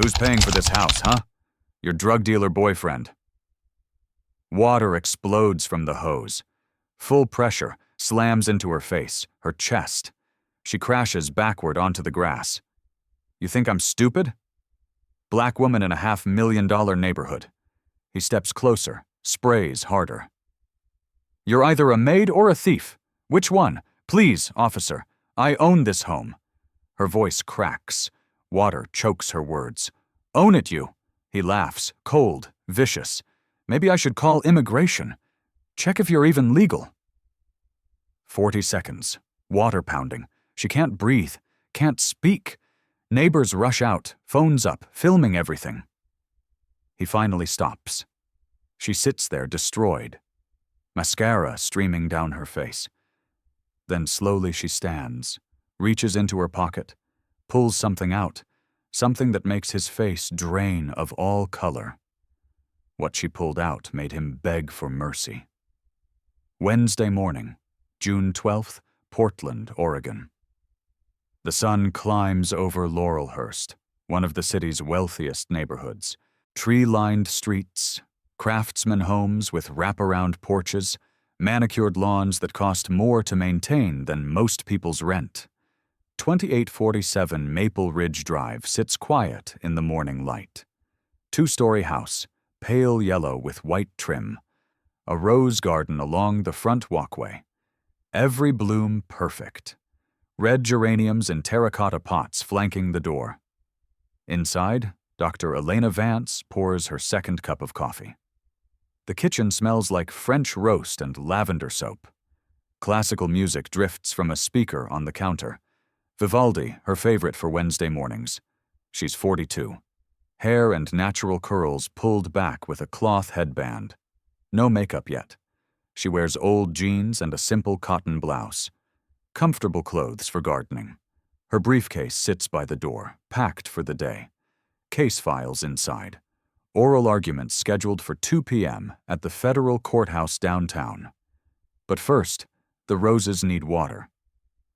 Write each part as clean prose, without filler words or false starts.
Who's paying for this house, huh? Your drug dealer boyfriend. Water explodes from the hose. Full pressure slams into her face, her chest. She crashes backward onto the grass. You think I'm stupid? Black woman in a $500,000 neighborhood. He steps closer, sprays harder. You're either a maid or a thief. Which one? Please, officer. I own this home. Her voice cracks. Water chokes her words. Own it, you. He laughs, cold, vicious. Maybe I should call immigration. Check if you're even legal. 40 seconds. Water pounding. She can't breathe, can't speak. Neighbors rush out, phones up, filming everything. He finally stops. She sits there, destroyed. Mascara streaming down her face. Then slowly she stands, reaches into her pocket, pulls something out, something that makes his face drain of all color. What she pulled out made him beg for mercy. Wednesday morning, June 12th, Portland, Oregon. The sun climbs over Laurelhurst, one of the city's wealthiest neighborhoods. Tree-lined streets, craftsman homes with wraparound porches, manicured lawns that cost more to maintain than most people's rent. 2847 Maple Ridge Drive sits quiet in the morning light. Two-story house, pale yellow with white trim. A rose garden along the front walkway. Every bloom perfect. Red geraniums in terracotta pots flanking the door. Inside, Dr. Elena Vance pours her second cup of coffee. The kitchen smells like French roast and lavender soap. Classical music drifts from a speaker on the counter. Vivaldi, her favorite for Wednesday mornings. She's 42. Hair and natural curls pulled back with a cloth headband. No makeup yet. She wears old jeans and a simple cotton blouse. Comfortable clothes for gardening. Her briefcase sits by the door, packed for the day. Case files inside. Oral arguments scheduled for 2 p.m. at the federal courthouse downtown. But first, the roses need water.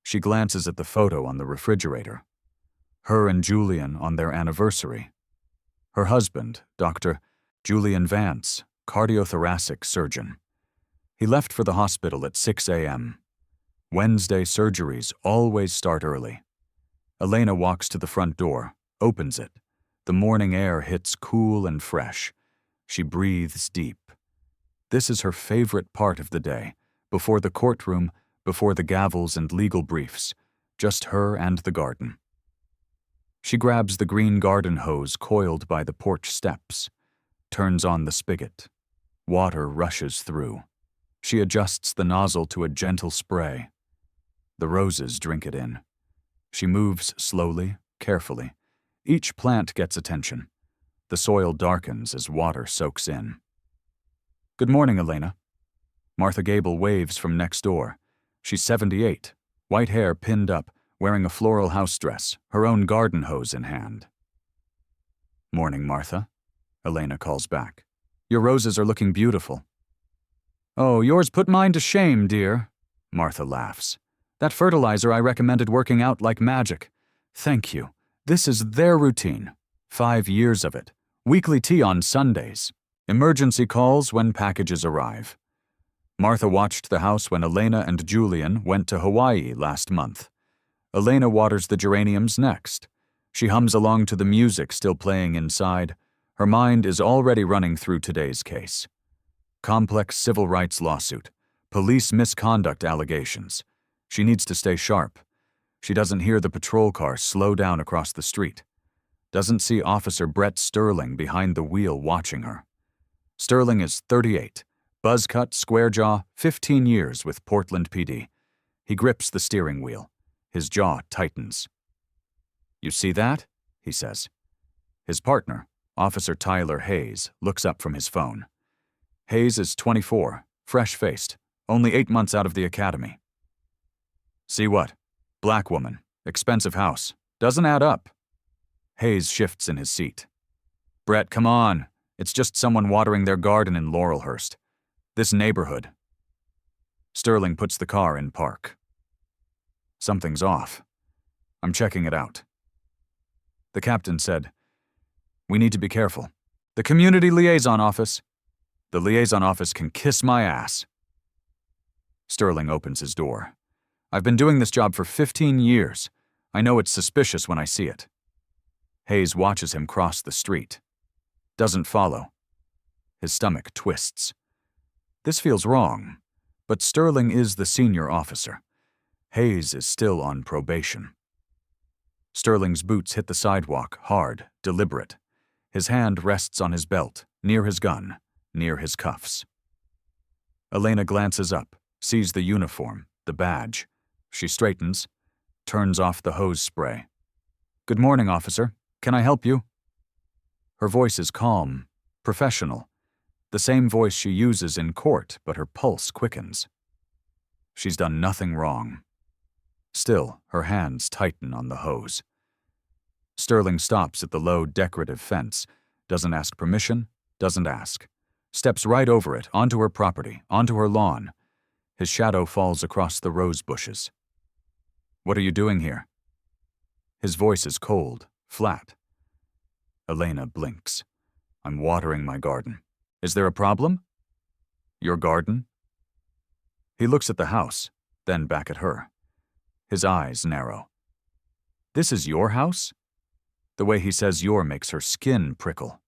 She glances at the photo on the refrigerator. Her and Julian on their anniversary. Her husband, Dr. Julian Vance, cardiothoracic surgeon. He left for the hospital at 6 a.m. Wednesday surgeries always start early. Elena walks to the front door, opens it. The morning air hits cool and fresh. She breathes deep. This is her favorite part of the day, before the courtroom, before the gavels and legal briefs, just her and the garden. She grabs the green garden hose coiled by the porch steps, turns on the spigot. Water rushes through. She adjusts the nozzle to a gentle spray. The roses drink it in. She moves slowly, carefully. Each plant gets attention. The soil darkens as water soaks in. Good morning, Elena. Martha Gable waves from next door. She's 78, white hair pinned up, wearing a floral house dress, her own garden hose in hand. Morning, Martha, Elena calls back. Your roses are looking beautiful. Oh, yours put mine to shame, dear, Martha laughs. That fertilizer I recommended working out like magic. Thank you. This is their routine. 5 years of it. Weekly tea on Sundays. Emergency calls when packages arrive. Martha watched the house when Elena and Julian went to Hawaii last month. Elena waters the geraniums next. She hums along to the music still playing inside. Her mind is already running through today's case. Complex civil rights lawsuit. Police misconduct allegations. She needs to stay sharp. She doesn't hear the patrol car slow down across the street. Doesn't see Officer Brett Sterling behind the wheel watching her. Sterling is 38, buzz cut, square jaw, 15 years with Portland PD. He grips the steering wheel. His jaw tightens. You see that? He says. His partner, Officer Tyler Hayes, looks up from his phone. Hayes is 24, fresh-faced, only 8 months out of the academy. See what? Black woman, expensive house. Doesn't add up. Hayes shifts in his seat. Brett, come on. It's just someone watering their garden in Laurelhurst. This neighborhood. Sterling puts the car in park. Something's off. I'm checking it out. The captain said, We need to be careful. The community liaison office. The liaison office can kiss my ass. Sterling opens his door. I've been doing this job for 15 years. I know it's suspicious when I see it. Hayes watches him cross the street. Doesn't follow. His stomach twists. This feels wrong, but Sterling is the senior officer. Hayes is still on probation. Sterling's boots hit the sidewalk, hard, deliberate. His hand rests on his belt, near his gun, near his cuffs. Elena glances up, sees the uniform, the badge. She straightens, turns off the hose spray. Good morning, officer. Can I help you? Her voice is calm, professional. The same voice she uses in court, but her pulse quickens. She's done nothing wrong. Still, her hands tighten on the hose. Sterling stops at the low, decorative fence, doesn't ask permission, doesn't ask. Steps right over it, onto her property, onto her lawn. His shadow falls across the rose bushes. What are you doing here? His voice is cold, flat. Elena blinks. I'm watering my garden. Is there a problem? Your garden? He looks at the house, then back at her. His eyes narrow. This is your house? The way he says your makes her skin prickle.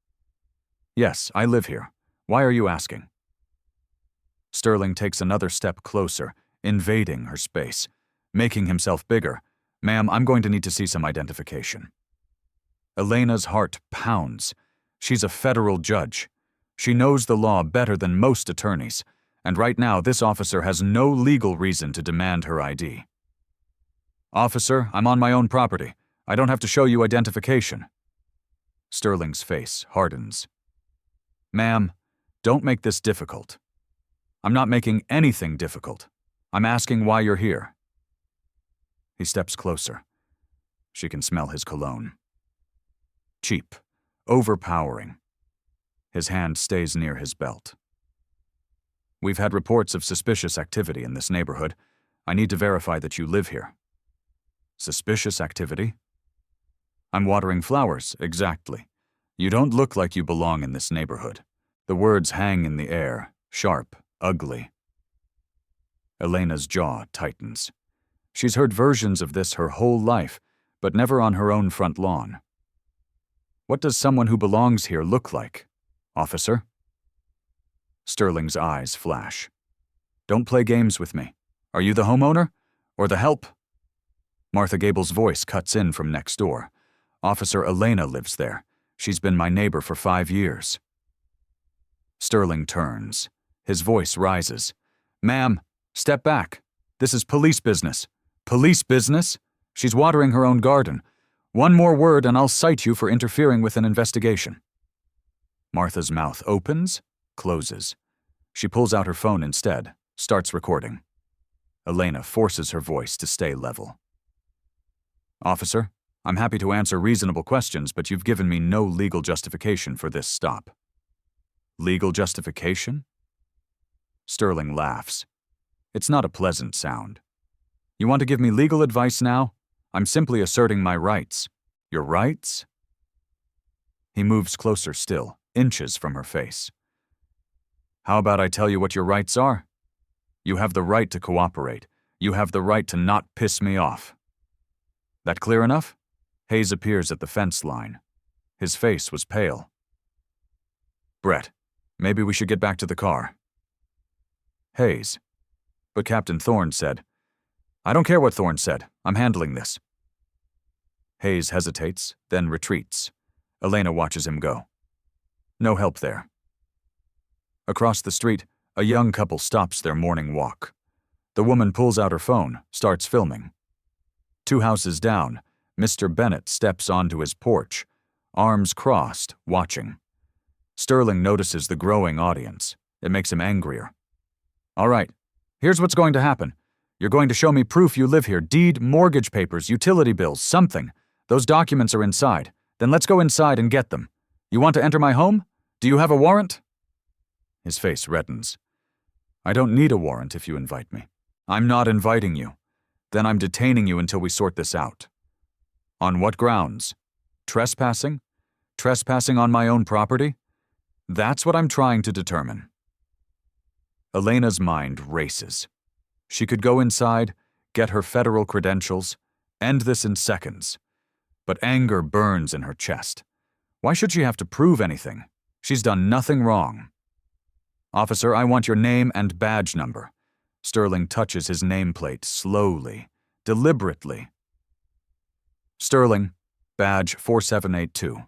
Yes, I live here. Why are you asking? Sterling takes another step closer, invading her space, making himself bigger. Ma'am, I'm going to need to see some identification. Elena's heart pounds. She's a federal judge. She knows the law better than most attorneys, and right now this officer has no legal reason to demand her ID. Officer, I'm on my own property. I don't have to show you identification. Sterling's face hardens. Ma'am, don't make this difficult. I'm not making anything difficult. I'm asking why you're here. He steps closer. She can smell his cologne. Cheap, overpowering. His hand stays near his belt. We've had reports of suspicious activity in this neighborhood. I need to verify that you live here. Suspicious activity? I'm watering flowers, exactly. You don't look like you belong in this neighborhood. The words hang in the air, sharp, ugly. Elena's jaw tightens. She's heard versions of this her whole life, but never on her own front lawn. What does someone who belongs here look like, officer? Sterling's eyes flash. Don't play games with me. Are you the homeowner? Or the help? Martha Gable's voice cuts in from next door. Officer Elena lives there. She's been my neighbor for 5 years. Sterling turns. His voice rises. Ma'am, step back. This is police business. Police business? She's watering her own garden. One more word and I'll cite you for interfering with an investigation. Martha's mouth opens, closes. She pulls out her phone instead, starts recording. Elena forces her voice to stay level. Officer, I'm happy to answer reasonable questions, but you've given me no legal justification for this stop. Legal justification? Sterling laughs. It's not a pleasant sound. You want to give me legal advice now? I'm simply asserting my rights. Your rights? He moves closer still, inches from her face. How about I tell you what your rights are? You have the right to cooperate. You have the right to not piss me off. That clear enough? Hayes appears at the fence line. His face was pale. Brett, maybe we should get back to the car. Hayes. But Captain Thorne said, I don't care what Thorne said. I'm handling this. Hayes hesitates, then retreats. Elena watches him go. No help there. Across the street, a young couple stops their morning walk. The woman pulls out her phone, starts filming. 2 houses down, Mr. Bennett steps onto his porch, arms crossed, watching. Sterling notices the growing audience. It makes him angrier. All right, here's what's going to happen. You're going to show me proof you live here, deed, mortgage papers, utility bills, something. Those documents are inside. Then let's go inside and get them. You want to enter my home? Do you have a warrant? His face reddens. I don't need a warrant if you invite me. I'm not inviting you. Then I'm detaining you until we sort this out. On what grounds? Trespassing? Trespassing on my own property? That's what I'm trying to determine. Elena's mind races. She could go inside, get her federal credentials, end this in seconds. But anger burns in her chest. Why should she have to prove anything? She's done nothing wrong. Officer, I want your name and badge number. Sterling touches his nameplate slowly, deliberately. Sterling, badge 4782.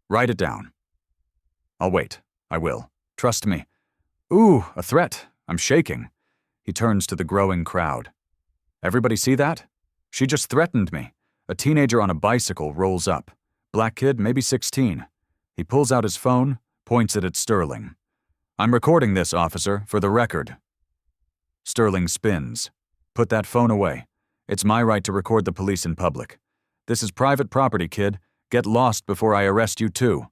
Write it down. I'll wait. I will. Trust me. Ooh, a threat. I'm shaking. He turns to the growing crowd. Everybody see that? She just threatened me. A teenager on a bicycle rolls up. Black kid, maybe 16. He pulls out his phone, points it at Sterling. I'm recording this, officer, for the record. Sterling spins. Put that phone away. It's my right to record the police in public. This is private property, kid. Get lost before I arrest you too.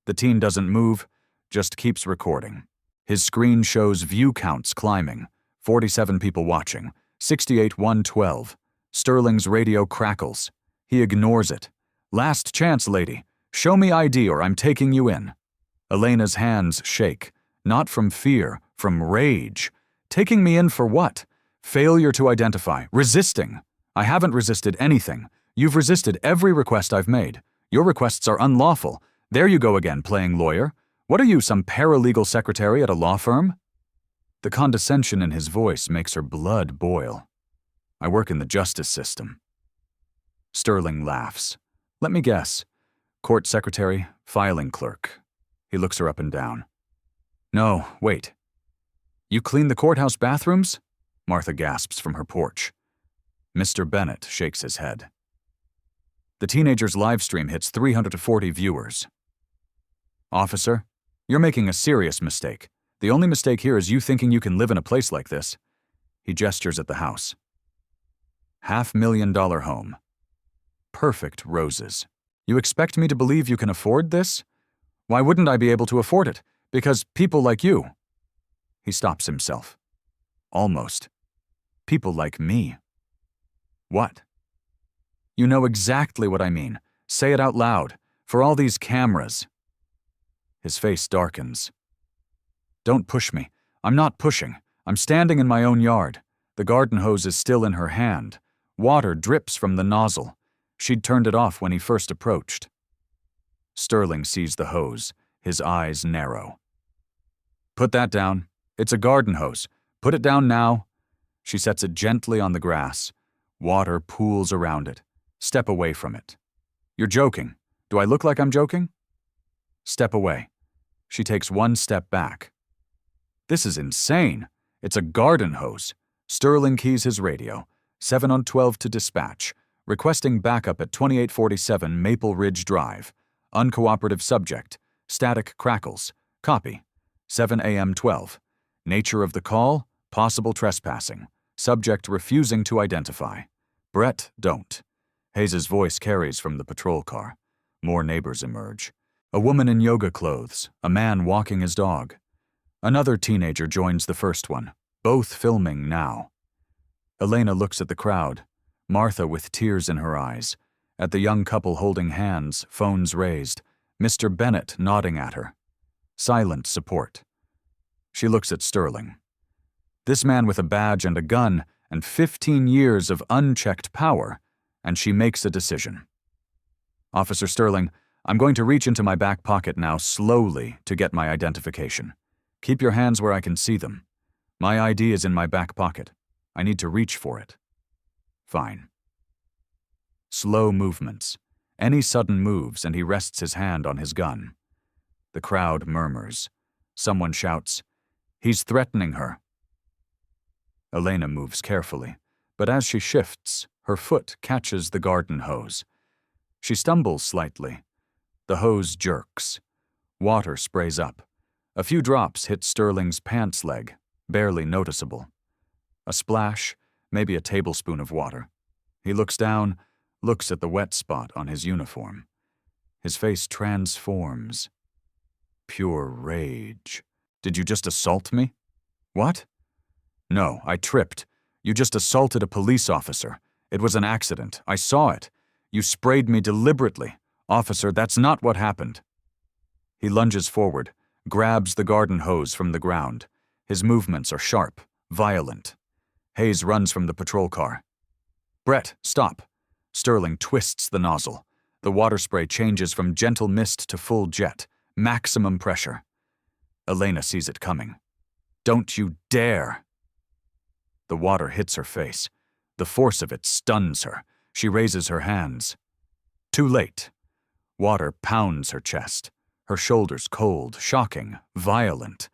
The teen doesn't move, just keeps recording. His screen shows view counts climbing. 47 people watching. 68 112. Sterling's radio crackles. He ignores it. Last chance, lady. Show me ID or I'm taking you in. Elena's hands shake. Not from fear, from rage. Taking me in for what? Failure to identify. Resisting. I haven't resisted anything. You've resisted every request I've made. Your requests are unlawful. There you go again, playing lawyer. What are you, some paralegal secretary at a law firm? The condescension in his voice makes her blood boil. I work in the justice system. Sterling laughs. Let me guess. Court secretary, filing clerk. He looks her up and down. No, wait. You clean the courthouse bathrooms? Martha gasps from her porch. Mr. Bennett shakes his head. The teenager's live stream hits 340 viewers. Officer, you're making a serious mistake. The only mistake here is you thinking you can live in a place like this. He gestures at the house. $500,000 home. Perfect roses. You expect me to believe you can afford this? Why wouldn't I be able to afford it? Because people like you. He stops himself. Almost. People like me. What? You know exactly what I mean. Say it out loud. For all these cameras. His face darkens. Don't push me. I'm not pushing. I'm standing in my own yard. The garden hose is still in her hand. Water drips from the nozzle. She'd turned it off when he first approached. Sterling sees the hose. His eyes narrow. Put that down. It's a garden hose. Put it down now. She sets it gently on the grass. Water pools around it. Step away from it. You're joking. Do I look like I'm joking? Step away. She takes one step back. This is insane. It's a garden hose. Sterling keys his radio. 7 on 12 to dispatch. Requesting backup at 2847 Maple Ridge Drive. Uncooperative subject. Static crackles. Copy. 7 a.m. 12. Nature of the call, possible trespassing. Subject refusing to identify. Brett, don't. Hayes's voice carries from the patrol car. More neighbors emerge. A woman in yoga clothes, a man walking his dog. Another teenager joins the first one, both filming now. Elena looks at the crowd, Martha with tears in her eyes, at the young couple holding hands, phones raised, Mr. Bennett nodding at her. Silent support. She looks at Sterling. This man with a badge and a gun and 15 years of unchecked power, and she makes a decision. Officer Sterling, I'm going to reach into my back pocket now slowly to get my identification. Keep your hands where I can see them. My ID is in my back pocket. I need to reach for it. Fine. Slow movements. Any sudden moves and he rests his hand on his gun. The crowd murmurs. Someone shouts, "He's threatening her." Elena moves carefully, but as she shifts, her foot catches the garden hose. She stumbles slightly. The hose jerks. Water sprays up. A few drops hit Sterling's pants leg, barely noticeable. A splash, maybe a tablespoon of water. He looks down, looks at the wet spot on his uniform. His face transforms. Pure rage. Did you just assault me? What? No, I tripped. You just assaulted a police officer. It was an accident. I saw it. You sprayed me deliberately. "Officer, that's not what happened." He lunges forward, grabs the garden hose from the ground. His movements are sharp, violent. Hayes runs from the patrol car. "Brett, stop." Sterling twists the nozzle. The water spray changes from gentle mist to full jet, maximum pressure. Elena sees it coming. "Don't you dare!" The water hits her face. The force of it stuns her. She raises her hands. Too late. Water pounds her chest. Her shoulders cold, shocking, violent.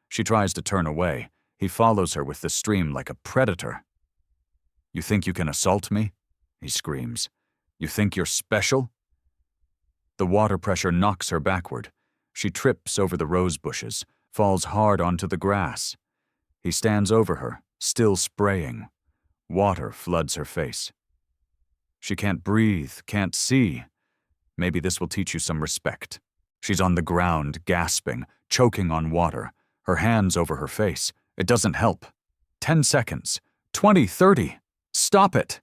She tries to turn away. He follows her with the stream like a predator. "You think you can assault me?" he screams. "You think you're special?" The water pressure knocks her backward. She trips over the rose bushes, falls hard onto the grass. He stands over her, still spraying. Water floods her face. She can't breathe, can't see. Maybe this will teach you some respect. She's on the ground, gasping, choking on water, her hands over her face. It doesn't help. 10 seconds. 20, 30. "Stop it!"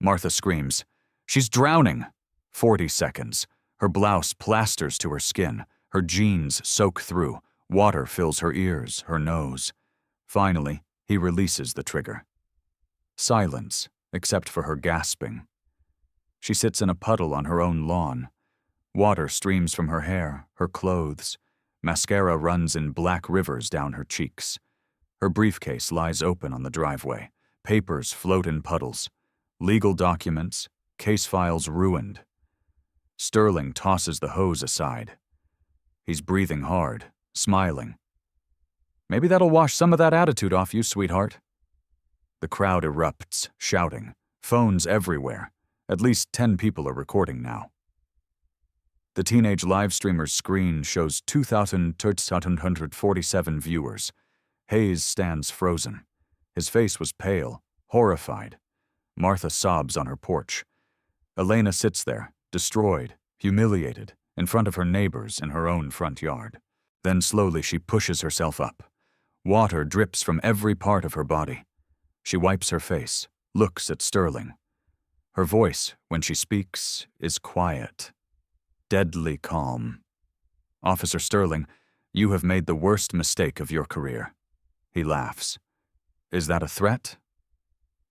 Martha screams. "She's drowning." 40 seconds. Her blouse plasters to her skin. Her jeans soak through. Water fills her ears, her nose. Finally, he releases the trigger. Silence, except for her gasping. She sits in a puddle on her own lawn. Water streams from her hair, her clothes. Mascara runs in black rivers down her cheeks. Her briefcase lies open on the driveway. Papers float in puddles. Legal documents, case files ruined. Sterling tosses the hose aside. He's breathing hard, smiling. "Maybe that'll wash some of that attitude off you, sweetheart." The crowd erupts, shouting. Phones everywhere. At least 10 people are recording now. The teenage live streamer's screen shows 2,747 viewers. Hayes stands frozen. His face was pale, horrified. Martha sobs on her porch. Elena sits there, destroyed, humiliated, in front of her neighbors in her own front yard. Then slowly she pushes herself up. Water drips from every part of her body. She wipes her face, looks at Sterling. Her voice, when she speaks, is quiet, deadly calm. "Officer Sterling, you have made the worst mistake of your career." He laughs. "Is that a threat?"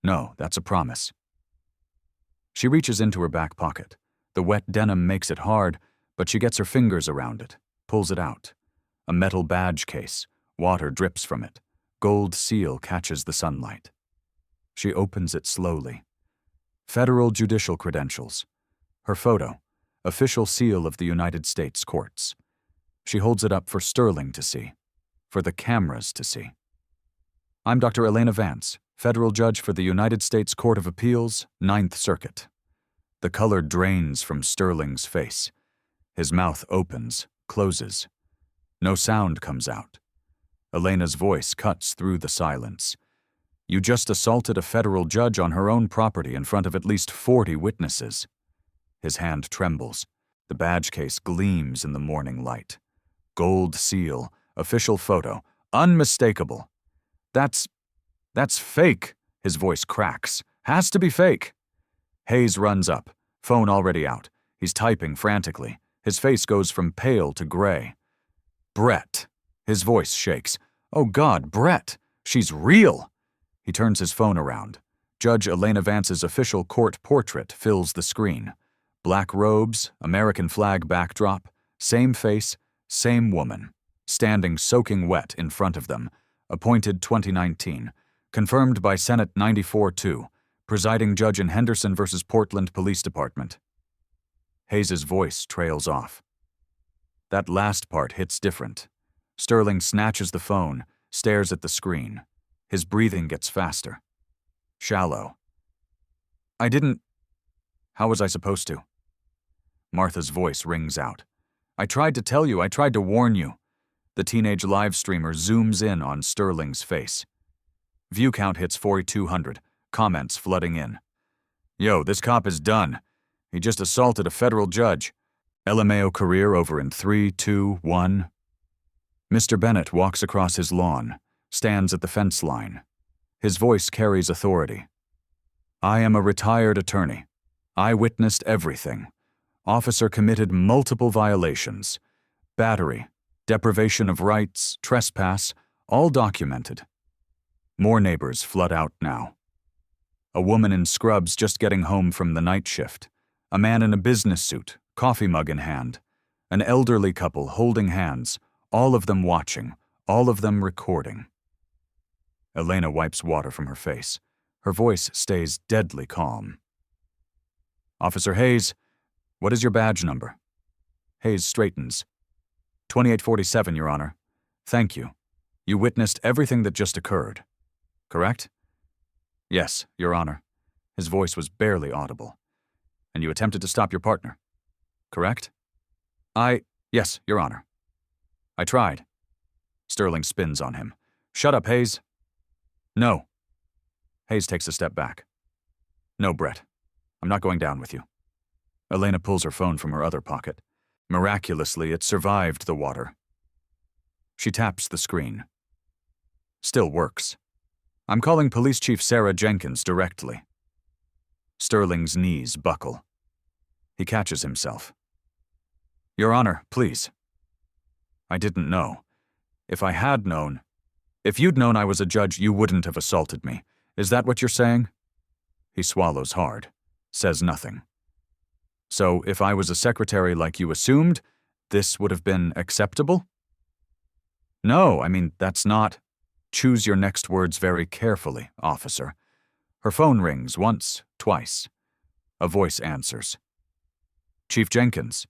"No, that's a promise." She reaches into her back pocket. The wet denim makes it hard, but she gets her fingers around it, pulls it out. A metal badge case. Water drips from it. Gold seal catches the sunlight. She opens it slowly. Federal judicial credentials. Her photo. Official seal of the United States courts. She holds it up for Sterling to see. For the cameras to see. "I'm Dr. Elena Vance, federal judge for the United States Court of Appeals, 9th Circuit." The color drains from Sterling's face. His mouth opens, closes. No sound comes out. Elena's voice cuts through the silence. "You just assaulted a federal judge on her own property in front of at least 40 witnesses." His hand trembles. The badge case gleams in the morning light. Gold seal, official photo, unmistakable. That's fake," his voice cracks. "Has to be fake." Hayes runs up, phone already out. He's typing frantically. His face goes from pale to gray. "Brett." His voice shakes. "Oh God, Brett! She's real!" He turns his phone around. Judge Elena Vance's official court portrait fills the screen. Black robes, American flag backdrop, same face, same woman, standing soaking wet in front of them. Appointed 2019. Confirmed by Senate 94-2. Presiding judge in Henderson v. Portland Police Department. Hayes's voice trails off. That last part hits different. Sterling snatches the phone, stares at the screen. His breathing gets faster. Shallow. "I didn't... How was I supposed to?" Martha's voice rings out. "I tried to tell you, I tried to warn you." The teenage live streamer zooms in on Sterling's face. View count hits 4,200, comments flooding in. "Yo, this cop is done. He just assaulted a federal judge. LMAO career over in 3, 2, 1. Mr. Bennett walks across his lawn, stands at the fence line. His voice carries authority. "I am a retired attorney. I witnessed everything. Officer committed multiple violations. Battery, deprivation of rights, trespass, all documented. More neighbors flood out now. A woman in scrubs just getting home from the night shift. A man in a business suit, coffee mug in hand. An elderly couple holding hands, all of them watching, all of them recording. Elena wipes water from her face. Her voice stays deadly calm. Officer Hayes, what is your badge number? Hayes straightens. 2847, Your Honor. Thank you. You witnessed everything that just occurred. Correct? Yes, Your Honor. His voice was barely audible. And you attempted to stop your partner. Correct? Yes, Your Honor. I tried. Sterling spins on him. Shut up, Hayes. No. Hayes takes a step back. No, Brett. I'm not going down with you. Elena pulls her phone from her other pocket. Miraculously, it survived the water. She taps the screen. Still works. I'm calling Police Chief Sarah Jenkins directly. Sterling's knees buckle. He catches himself. Your Honor, please. I didn't know. If I had known... If you'd known I was a judge, you wouldn't have assaulted me. Is that what you're saying? He swallows hard, says nothing. So, if I was a secretary like you assumed, this would have been acceptable? No, I mean, that's not... Choose your next words very carefully, officer. Her phone rings once, twice. A voice answers. Chief Jenkins.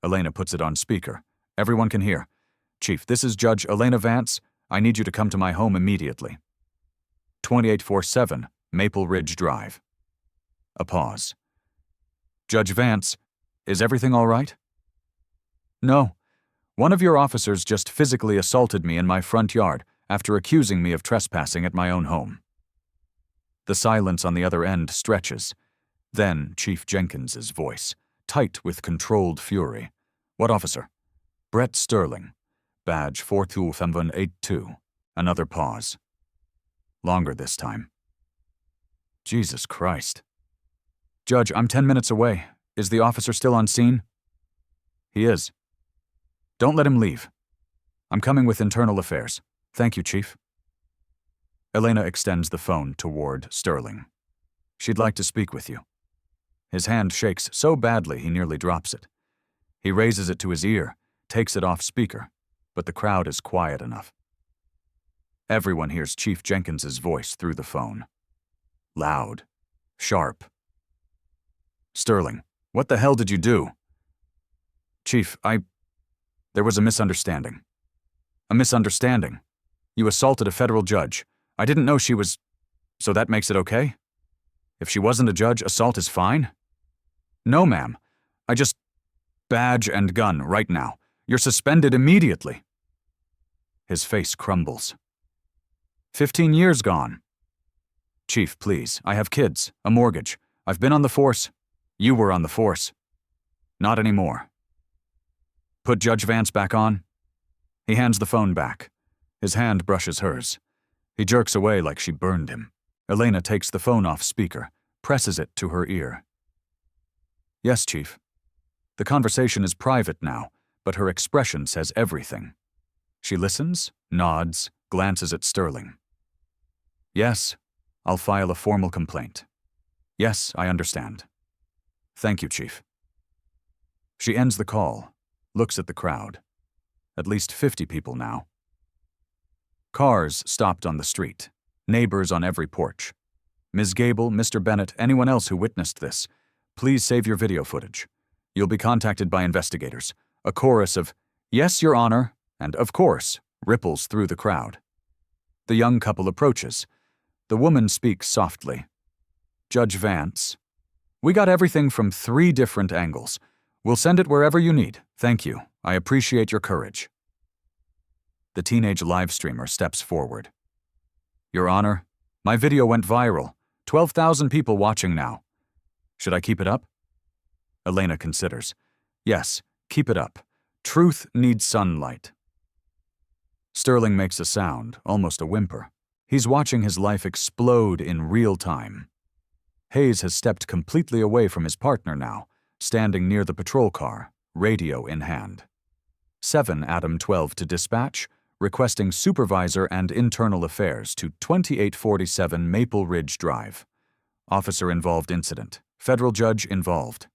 Elena puts it on speaker. Everyone can hear. Chief, this is Judge Elena Vance. I need you to come to my home immediately. 2847, Maple Ridge Drive. A pause. Judge Vance, is everything all right? No. One of your officers just physically assaulted me in my front yard after accusing me of trespassing at my own home. The silence on the other end stretches. Then Chief Jenkins's voice, tight with controlled fury. What officer? Brett Sterling. Badge 425182. Another pause. Longer this time. Jesus Christ. Judge, I'm 10 minutes away. Is the officer still on scene? He is. Don't let him leave. I'm coming with internal affairs. Thank you, Chief. Elena extends the phone toward Sterling. She'd like to speak with you. His hand shakes so badly he nearly drops it. He raises it to his ear, takes it off speaker, but the crowd is quiet enough. Everyone hears Chief Jenkins's voice through the phone. Loud. Sharp. Sterling, what the hell did you do? Chief, there was a misunderstanding. A misunderstanding. You assaulted a federal judge. I didn't know she was... So that makes it okay? If she wasn't a judge, assault is fine? No, ma'am. I just... Badge and gun, right now. You're suspended immediately. His face crumbles. 15 years gone. Chief, please. I have kids, a mortgage. I've been on the force. You were on the force. Not anymore. Put Judge Vance back on. He hands the phone back. His hand brushes hers. He jerks away like she burned him. Elena takes the phone off speaker, presses it to her ear. Yes, Chief. The conversation is private now, but her expression says everything. She listens, nods, glances at Sterling. Yes, I'll file a formal complaint. Yes, I understand. Thank you, Chief. She ends the call, looks at the crowd. At least 50 people now. Cars stopped on the street, neighbors on every porch. Ms. Gable, Mr. Bennett, anyone else who witnessed this, please save your video footage. You'll be contacted by investigators. A chorus of, "Yes, Your Honor," and "Of course," ripples through the crowd. The young couple approaches. The woman speaks softly. Judge Vance, we got everything from 3 different angles. We'll send it wherever you need. Thank you. I appreciate your courage. The teenage live streamer steps forward. Your Honor, my video went viral. 12,000 people watching now. Should I keep it up? Elena considers. Yes, keep it up. Truth needs sunlight. Sterling makes a sound, almost a whimper. He's watching his life explode in real time. Hayes has stepped completely away from his partner now, standing near the patrol car, radio in hand. 7 Adam 12 to dispatch, requesting supervisor and internal affairs to 2847 Maple Ridge Drive. Officer involved incident. Federal judge involved.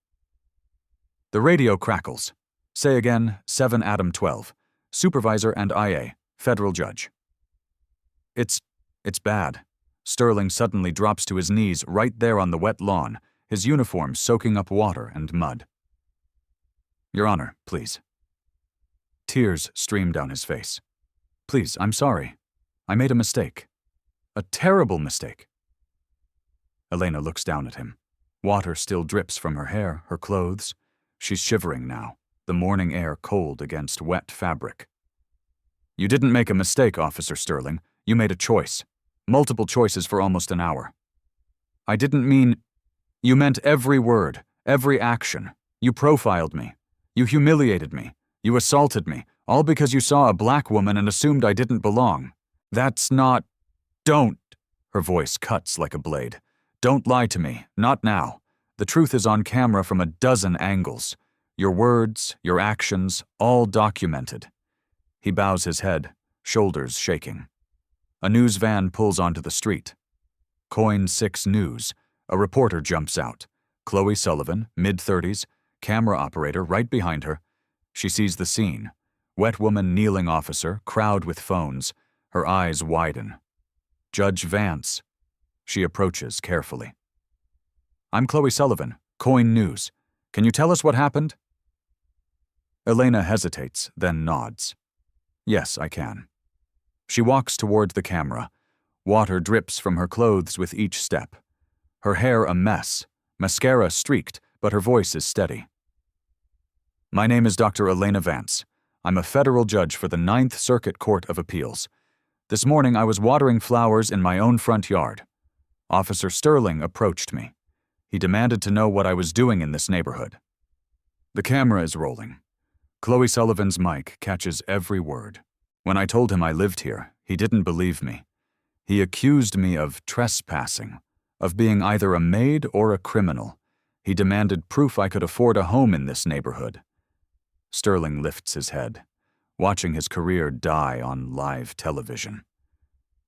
The radio crackles. Say again, 7 Adam 12. Supervisor and IA. Federal judge. It's bad. Sterling suddenly drops to his knees right there on the wet lawn, his uniform soaking up water and mud. Your Honor, please. Tears stream down his face. Please, I'm sorry. I made a mistake. A terrible mistake. Elena looks down at him. Water still drips from her hair, her clothes. She's shivering now, the morning air cold against wet fabric. You didn't make a mistake, Officer Sterling. You made a choice. Multiple choices for almost an hour. I didn't mean... You meant every word, every action. You profiled me. You humiliated me. You assaulted me, all because you saw a black woman and assumed I didn't belong. That's not... Don't. Her voice cuts like a blade. Don't lie to me, not now. The truth is on camera from a dozen angles. Your words, your actions, all documented. He bows his head, shoulders shaking. A news van pulls onto the street. Coin 6 News. A reporter jumps out. Chloe Sullivan, mid-30s, camera operator right behind her. She sees the scene. Wet woman kneeling officer, crowd with phones. Her eyes widen. Judge Vance. She approaches carefully. I'm Chloe Sullivan, Coin News. Can you tell us what happened? Elena hesitates, then nods. Yes, I can. She walks toward the camera. Water drips from her clothes with each step. Her hair a mess, mascara streaked, but her voice is steady. My name is Dr. Elena Vance. I'm a federal judge for the 9th Circuit Court of Appeals. This morning I was watering flowers in my own front yard. Officer Sterling approached me. He demanded to know what I was doing in this neighborhood. The camera is rolling. Chloe Sullivan's mic catches every word. When I told him I lived here, he didn't believe me. He accused me of trespassing, of being either a maid or a criminal. He demanded proof I could afford a home in this neighborhood. Sterling lifts his head, watching his career die on live television.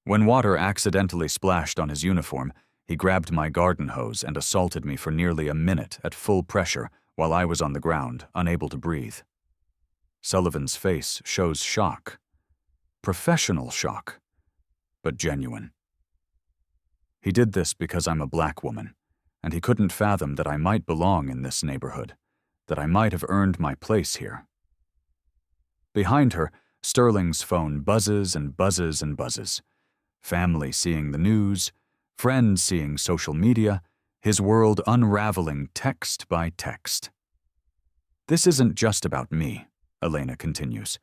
When water accidentally splashed on his uniform, he grabbed my garden hose and assaulted me for nearly a minute at full pressure while I was on the ground, unable to breathe. Sullivan's face shows shock. Professional shock, but genuine. He did this because I'm a black woman, and he couldn't fathom that I might belong in this neighborhood, that I might have earned my place here. Behind her, Sterling's phone buzzes and buzzes and buzzes. Family seeing the news, friends seeing social media, his world unraveling text by text. This isn't just about me, Elena continues.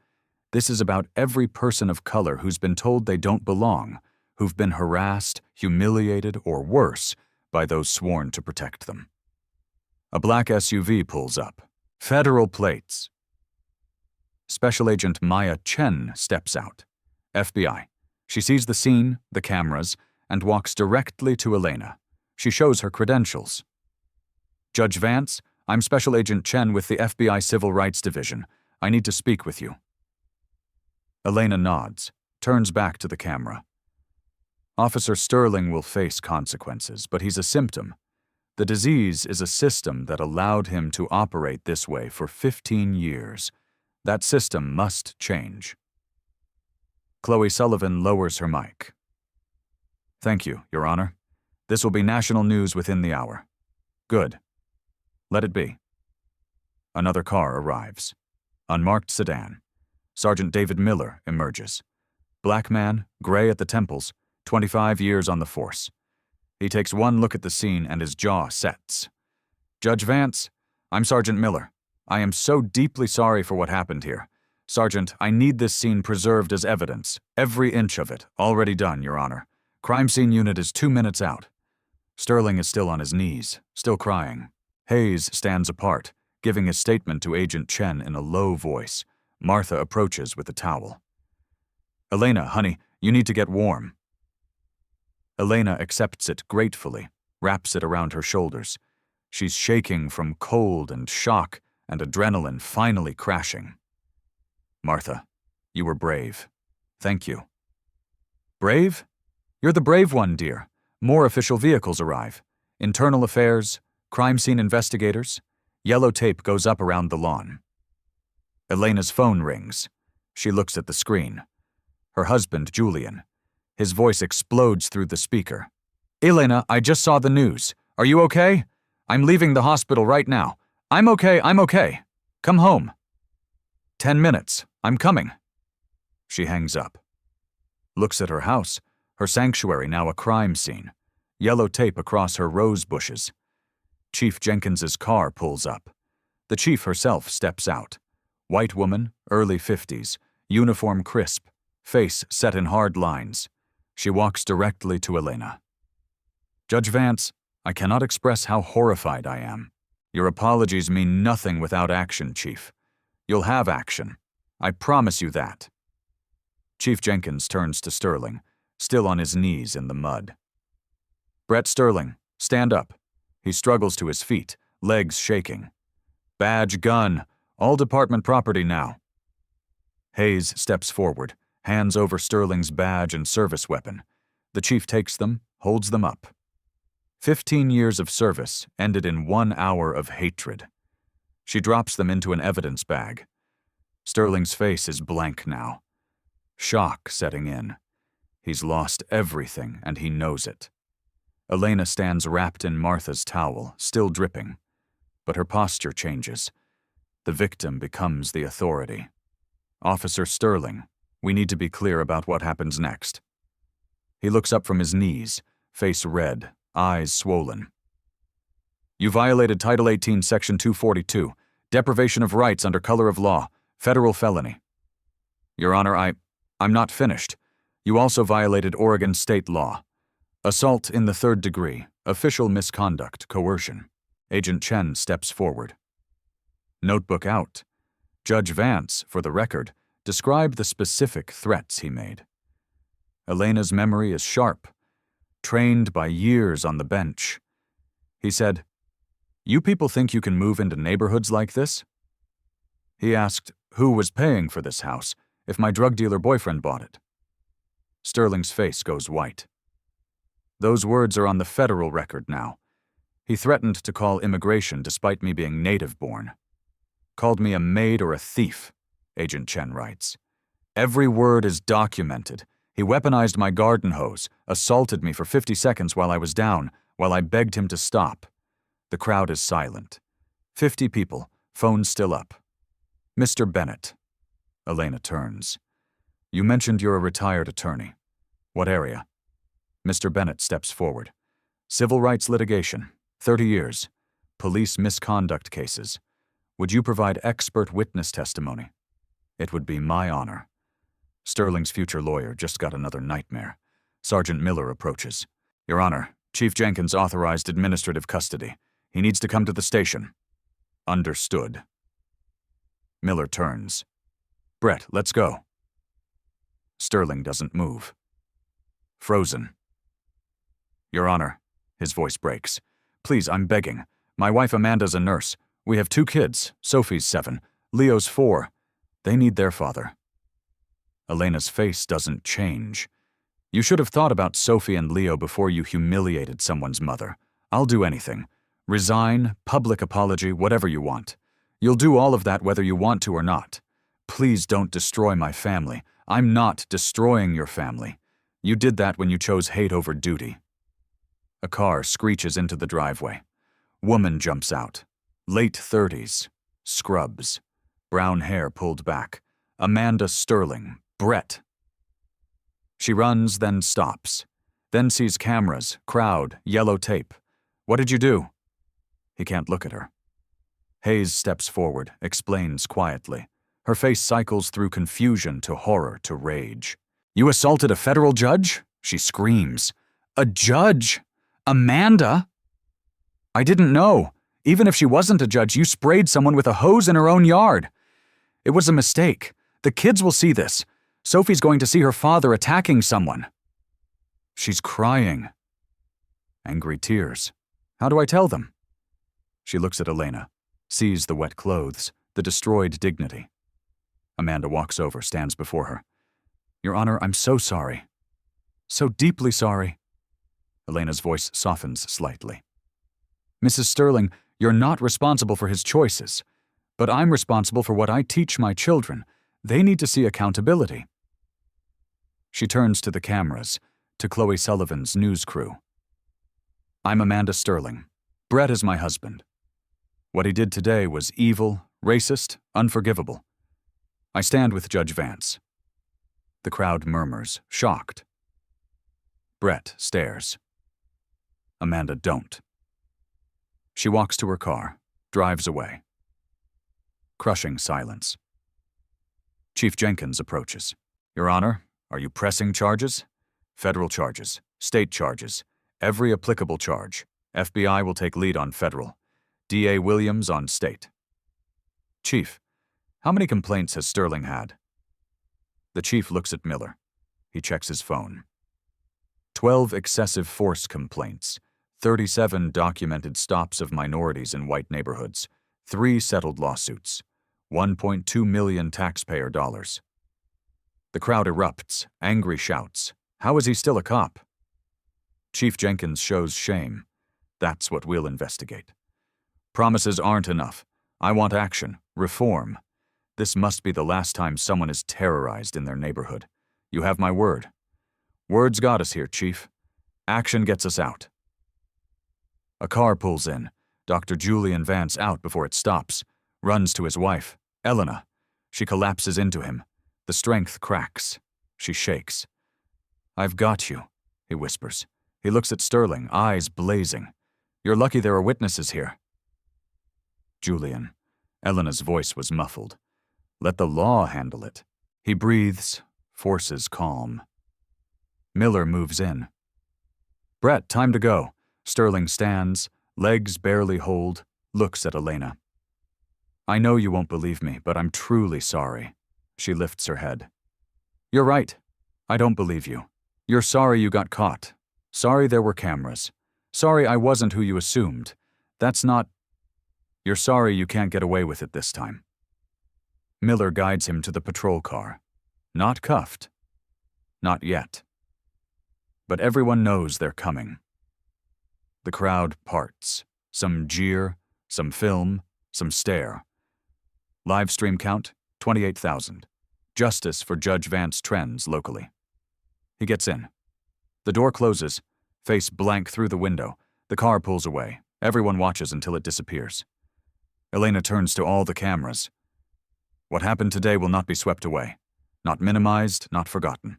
This is about every person of color who's been told they don't belong, who've been harassed, humiliated, or worse by those sworn to protect them. A black SUV pulls up. Federal plates. Special Agent Maya Chen steps out. FBI. She sees the scene, the cameras, and walks directly to Elena. She shows her credentials. Judge Vance, I'm Special Agent Chen with the FBI Civil Rights Division. I need to speak with you. Elena nods, turns back to the camera. Officer Sterling will face consequences, but he's a symptom. The disease is a system that allowed him to operate this way for 15 years. That system must change. Chloe Sullivan lowers her mic. Thank you, Your Honor. This will be national news within the hour. Good. Let it be. Another car arrives. Unmarked sedan. Sergeant David Miller emerges. Black man, gray at the temples, 25 years on the force. He takes one look at the scene and his jaw sets. Judge Vance, I'm Sergeant Miller. I am so deeply sorry for what happened here. Sergeant, I need this scene preserved as evidence. Every inch of it, already done, Your Honor. Crime scene unit is 2 minutes out. Sterling is still on his knees, still crying. Hayes stands apart, giving his statement to Agent Chen in a low voice. Martha approaches with a towel. Elena, honey, you need to get warm. Elena accepts it gratefully, wraps it around her shoulders. She's shaking from cold and shock and adrenaline finally crashing. Martha, you were brave. Thank you. Brave? You're the brave one, dear. More official vehicles arrive. Internal affairs, crime scene investigators. Yellow tape goes up around the lawn. Elena's phone rings. She looks at the screen. Her husband, Julian. His voice explodes through the speaker. Elena, I just saw the news. Are you okay? I'm leaving the hospital right now. I'm okay. Come home. 10 minutes. I'm coming. She hangs up. Looks at her house, her sanctuary now a crime scene. Yellow tape across her rose bushes. Chief Jenkins's car pulls up. The chief herself steps out. White woman, early 50s, uniform crisp, face set in hard lines. She walks directly to Elena. Judge Vance, I cannot express how horrified I am. Your apologies mean nothing without action, Chief. You'll have action. I promise you that. Chief Jenkins turns to Sterling, still on his knees in the mud. Brett Sterling, stand up. He struggles to his feet, legs shaking. Badge, gun, all department property now. Hayes steps forward, hands over Sterling's badge and service weapon. The chief takes them, holds them up. 15 years of service ended in 1 hour of hatred. She drops them into an evidence bag. Sterling's face is blank now. Shock setting in. He's lost everything, and he knows it. Elena stands wrapped in Martha's towel, still dripping. But her posture changes. The victim becomes the authority. Officer Sterling, we need to be clear about what happens next. He looks up from his knees, face red, eyes swollen. You violated Title 18, Section 242, deprivation of rights under color of law, federal felony. Your Honor, I'm not finished. You also violated Oregon state law. Assault in the 3rd degree, official misconduct, coercion. Agent Chen steps forward. Notebook out. Judge Vance, for the record, described the specific threats he made. Elena's memory is sharp, trained by years on the bench. He said, "You people think you can move into neighborhoods like this?" He asked who was paying for this house, if my drug dealer boyfriend bought it. Sterling's face goes white. Those words are on the federal record now. He threatened to call immigration despite me being native-born. Called me a maid or a thief, Agent Chen writes. Every word is documented. He weaponized my garden hose, assaulted me for 50 seconds while I was down, while I begged him to stop. The crowd is silent. 50 people, phones still up. Mr. Bennett. Elena turns. You mentioned you're a retired attorney. What area? Mr. Bennett steps forward. Civil rights litigation, 30 years. Police misconduct cases. Would you provide expert witness testimony? It would be my honor. Sterling's future lawyer just got another nightmare. Sergeant Miller approaches. Your Honor, Chief Jenkins authorized administrative custody. He needs to come to the station. Understood. Miller turns. Brett, let's go. Sterling doesn't move. Frozen. Your Honor, his voice breaks. Please, I'm begging. My wife Amanda's a nurse. We have 2 kids. Sophie's 7. Leo's 4. They need their father. Elena's face doesn't change. You should have thought about Sophie and Leo before you humiliated someone's mother. I'll do anything. Resign, public apology, whatever you want. You'll do all of that whether you want to or not. Please don't destroy my family. I'm not destroying your family. You did that when you chose hate over duty. A car screeches into the driveway. Woman jumps out. Late 30s. Scrubs. Brown hair pulled back. Amanda Sterling. Brett. She runs, then stops. Then sees cameras, crowd, yellow tape. What did you do? He can't look at her. Hayes steps forward, explains quietly. Her face cycles through confusion to horror to rage. You assaulted a federal judge? She screams. A judge? Amanda? I didn't know. Even if she wasn't a judge, you sprayed someone with a hose in her own yard. It was a mistake. The kids will see this. Sophie's going to see her father attacking someone. She's crying. Angry tears. How do I tell them? She looks at Elena, sees the wet clothes, the destroyed dignity. Amanda walks over, stands before her. Your Honor, I'm so sorry. So deeply sorry. Elena's voice softens slightly. Mrs. Sterling, you're not responsible for his choices, but I'm responsible for what I teach my children. They need to see accountability. She turns to the cameras, to Chloe Sullivan's news crew. I'm Amanda Sterling. Brett is my husband. What he did today was evil, racist, unforgivable. I stand with Judge Vance. The crowd murmurs, shocked. Brett stares. Amanda don't. She walks to her car, drives away. Crushing silence. Chief Jenkins approaches. Your Honor, are you pressing charges? Federal charges, state charges, every applicable charge. FBI will take lead on federal. D.A. Williams on state. Chief, how many complaints has Sterling had? The chief looks at Miller. He checks his phone. 12 excessive force complaints, 37 documented stops of minorities in white neighborhoods, 3 settled lawsuits, 1.2 million taxpayer dollars. The crowd erupts, angry shouts. How is he still a cop? Chief Jenkins shows shame. That's what we'll investigate. Promises aren't enough. I want action, reform. This must be the last time someone is terrorized in their neighborhood. You have my word. Words got us here, Chief. Action gets us out. A car pulls in. Dr. Julian Vance out before it stops. Runs to his wife, Elena. She collapses into him. The strength cracks. She shakes. I've got you, he whispers. He looks at Sterling, eyes blazing. You're lucky there are witnesses here. Julian. Elena's voice was muffled. Let the law handle it. He breathes, forces calm. Miller moves in. Brett, time to go. Sterling stands, legs barely hold, looks at Elena. I know you won't believe me, but I'm truly sorry. She lifts her head. You're right. I don't believe you. You're sorry you got caught. Sorry there were cameras. Sorry I wasn't who you assumed. That's not... You're sorry you can't get away with it this time. Miller guides him to the patrol car. Not cuffed. Not yet. But everyone knows they're coming. The crowd parts. Some jeer, some film, some stare. Live stream count, 28,000. Justice for Judge Vance trends locally. He gets in. The door closes, face blank through the window. The car pulls away. Everyone watches until it disappears. Elena turns to all the cameras. What happened today will not be swept away. Not minimized, not forgotten.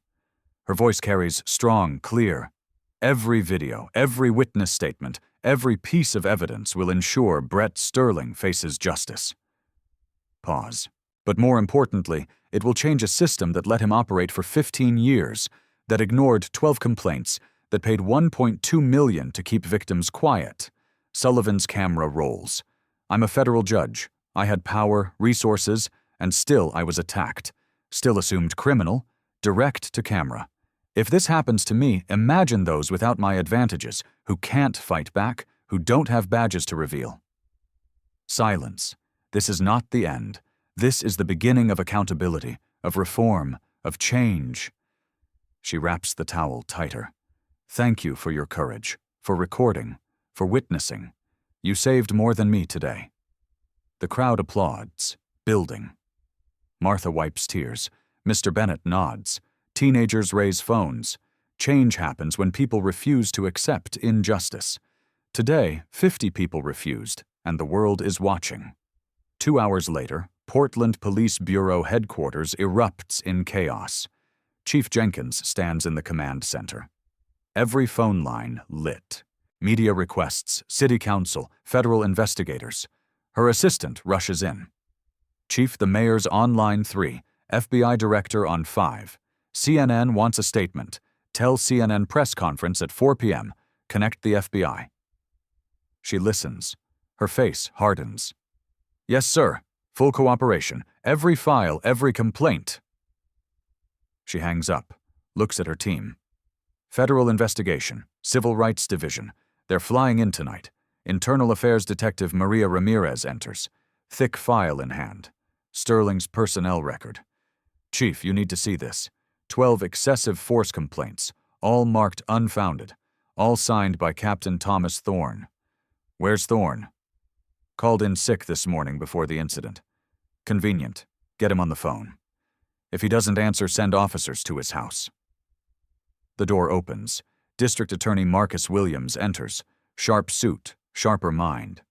Her voice carries strong, clear. Every video, every witness statement, every piece of evidence will ensure Brett Sterling faces justice. Pause. But more importantly, it will change a system that let him operate for 15 years, that ignored 12 complaints, that paid $1.2 million to keep victims quiet. Sullivan's camera rolls. I'm a federal judge. I had power, resources, and still I was attacked. Still assumed criminal, direct to camera. If this happens to me, imagine those without my advantages, who can't fight back, who don't have badges to reveal. Silence. This is not the end. This is the beginning of accountability, of reform, of change. She wraps the towel tighter. Thank you for your courage, for recording, for witnessing. You saved more than me today. The crowd applauds, building. Martha wipes tears. Mr. Bennett nods. Teenagers raise phones. Change happens when people refuse to accept injustice. Today, 50 people refused, and the world is watching. 2 hours later, Portland Police Bureau headquarters erupts in chaos. Chief Jenkins stands in the command center. Every phone line lit. Media requests, city council, federal investigators. Her assistant rushes in. Chief, the mayor's on line 3, FBI director on 5. CNN wants a statement. Tell CNN press conference at 4 p.m. Connect the FBI. She listens. Her face hardens. Yes, sir. Full cooperation. Every file, every complaint. She hangs up, looks at her team. Federal investigation, Civil Rights Division. They're flying in tonight. Internal Affairs Detective Maria Ramirez enters, thick file in hand. Sterling's personnel record. Chief, you need to see this. 12 excessive force complaints, all marked unfounded, all signed by Captain Thomas Thorne. Where's Thorne? Called in sick this morning before the incident. Convenient. Get him on the phone. If he doesn't answer, send officers to his house. The door opens. District Attorney Marcus Williams enters. Sharp suit, sharper mind.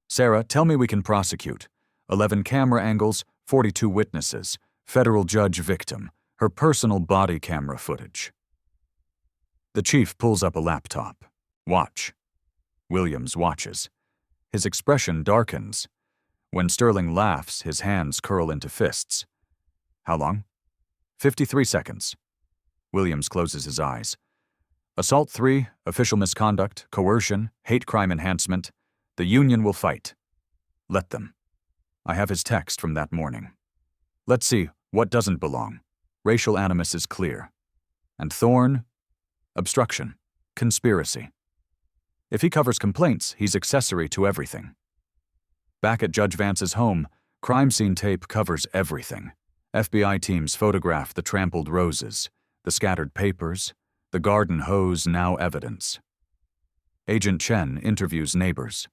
Sarah, tell me we can prosecute. 11 camera angles, 42 witnesses, federal judge victim, her personal body camera footage. The chief pulls up a laptop. Watch. Williams watches. His expression darkens. When Sterling laughs, his hands curl into fists. How long? 53 seconds. Williams closes his eyes. Assault 3, official misconduct, coercion, hate crime enhancement. The union will fight. Let them. I have his text from that morning. Let's see, what doesn't belong? Racial animus is clear. And Thorne? Obstruction. Conspiracy. If he covers complaints, he's accessory to everything. Back at Judge Vance's home, crime scene tape covers everything. FBI teams photograph the trampled roses, the scattered papers, the garden hose now evidence. Agent Chen interviews neighbors.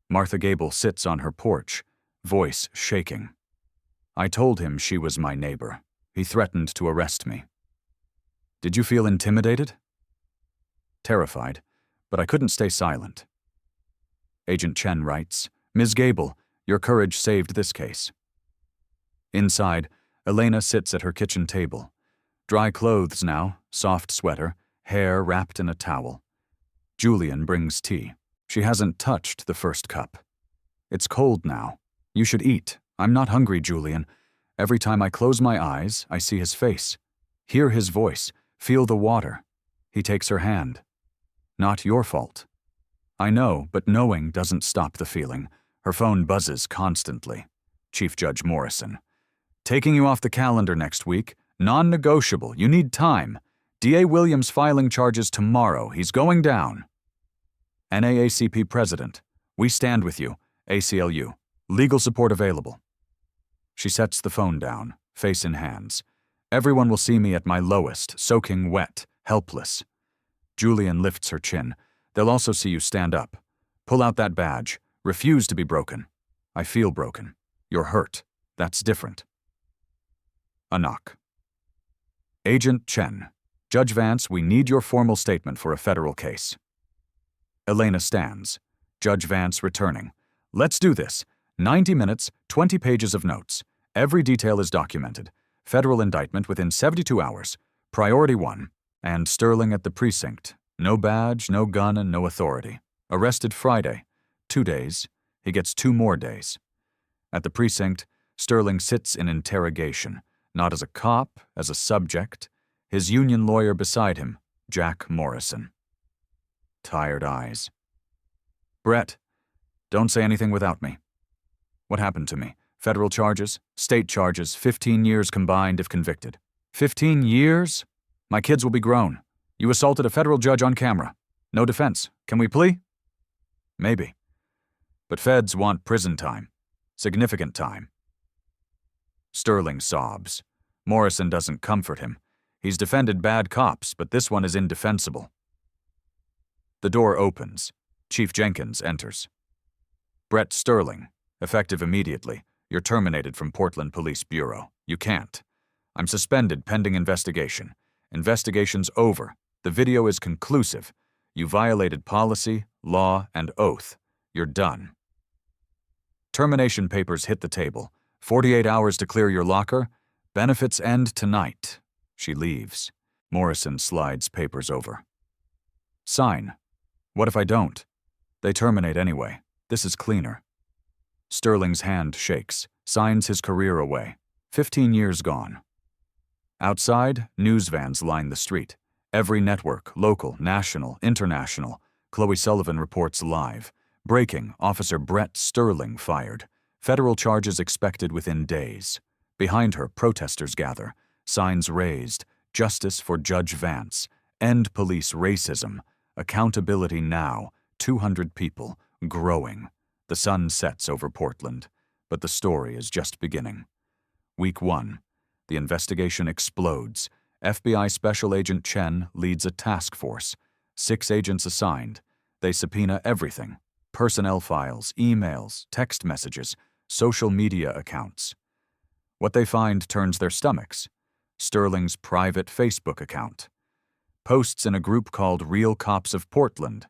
Martha Gable sits on her porch, voice shaking. I told him she was my neighbor. He threatened to arrest me. Did you feel intimidated? Terrified, but I couldn't stay silent. Agent Chen writes, Ms. Gable, your courage saved this case. Inside, Elena sits at her kitchen table. Dry clothes now, soft sweater, hair wrapped in a towel. Julian brings tea. She hasn't touched the first cup. It's cold now. You should eat. I'm not hungry, Julian. Every time I close my eyes, I see his face. Hear his voice. Feel the water. He takes her hand. Not your fault. I know, but knowing doesn't stop the feeling. Her phone buzzes constantly. Chief Judge Morrison. Taking you off the calendar next week. Non-negotiable. You need time. D.A. Williams filing charges tomorrow. He's going down. NAACP President. We stand with you. ACLU. Legal support available. She sets the phone down, face in hands. Everyone will see me at my lowest, soaking wet, helpless. Julian lifts her chin. They'll also see you stand up. Pull out that badge. Refuse to be broken. I feel broken. You're hurt. That's different. A knock. Agent Chen. Judge Vance, we need your formal statement for a federal case. Elena stands. Judge Vance returning. Let's do this. 90 minutes, 20 pages of notes. Every detail is documented. Federal indictment within 72 hours. Priority 1. And Sterling at the precinct. No badge, no gun, and no authority. Arrested Friday. 2 days. He gets 2 more days. At the precinct, Sterling sits in interrogation. Not as a cop, as a subject. His union lawyer beside him, Jack Morrison. Tired eyes. Brett, don't say anything without me. What happened to me? Federal charges, state charges, 15 years combined if convicted. 15 years? My kids will be grown. You assaulted a federal judge on camera. No defense. Can we plea? Maybe. But feds want prison time. Significant time. Sterling sobs. Morrison doesn't comfort him. He's defended bad cops, but this one is indefensible. The door opens. Chief Jenkins enters. Brett Sterling, effective immediately. You're terminated from Portland Police Bureau. You can't. I'm suspended pending investigation. Investigation's over. The video is conclusive. You violated policy, law, and oath. You're done. Termination papers hit the table. 48 hours to clear your locker. Benefits end tonight. She leaves. Morrison slides papers over. Sign. What if I don't? They terminate anyway. This is cleaner. Sterling's hand shakes, signs his career away. 15 years gone. Outside, news vans line the street. Every network, local, national, international. Chloe Sullivan reports live. Breaking, Officer Brett Sterling fired. Federal charges expected within days. Behind her, protesters gather. Signs raised. Justice for Judge Vance. End police racism. Accountability now. 200 people, growing. The sun sets over Portland, but the story is just beginning. Week 1. The investigation explodes. FBI Special Agent Chen leads a task force. 6 agents assigned. They subpoena everything: personnel files, emails, text messages, social media accounts. What they find turns their stomachs. Sterling's private Facebook account. Posts in a group called Real Cops of Portland.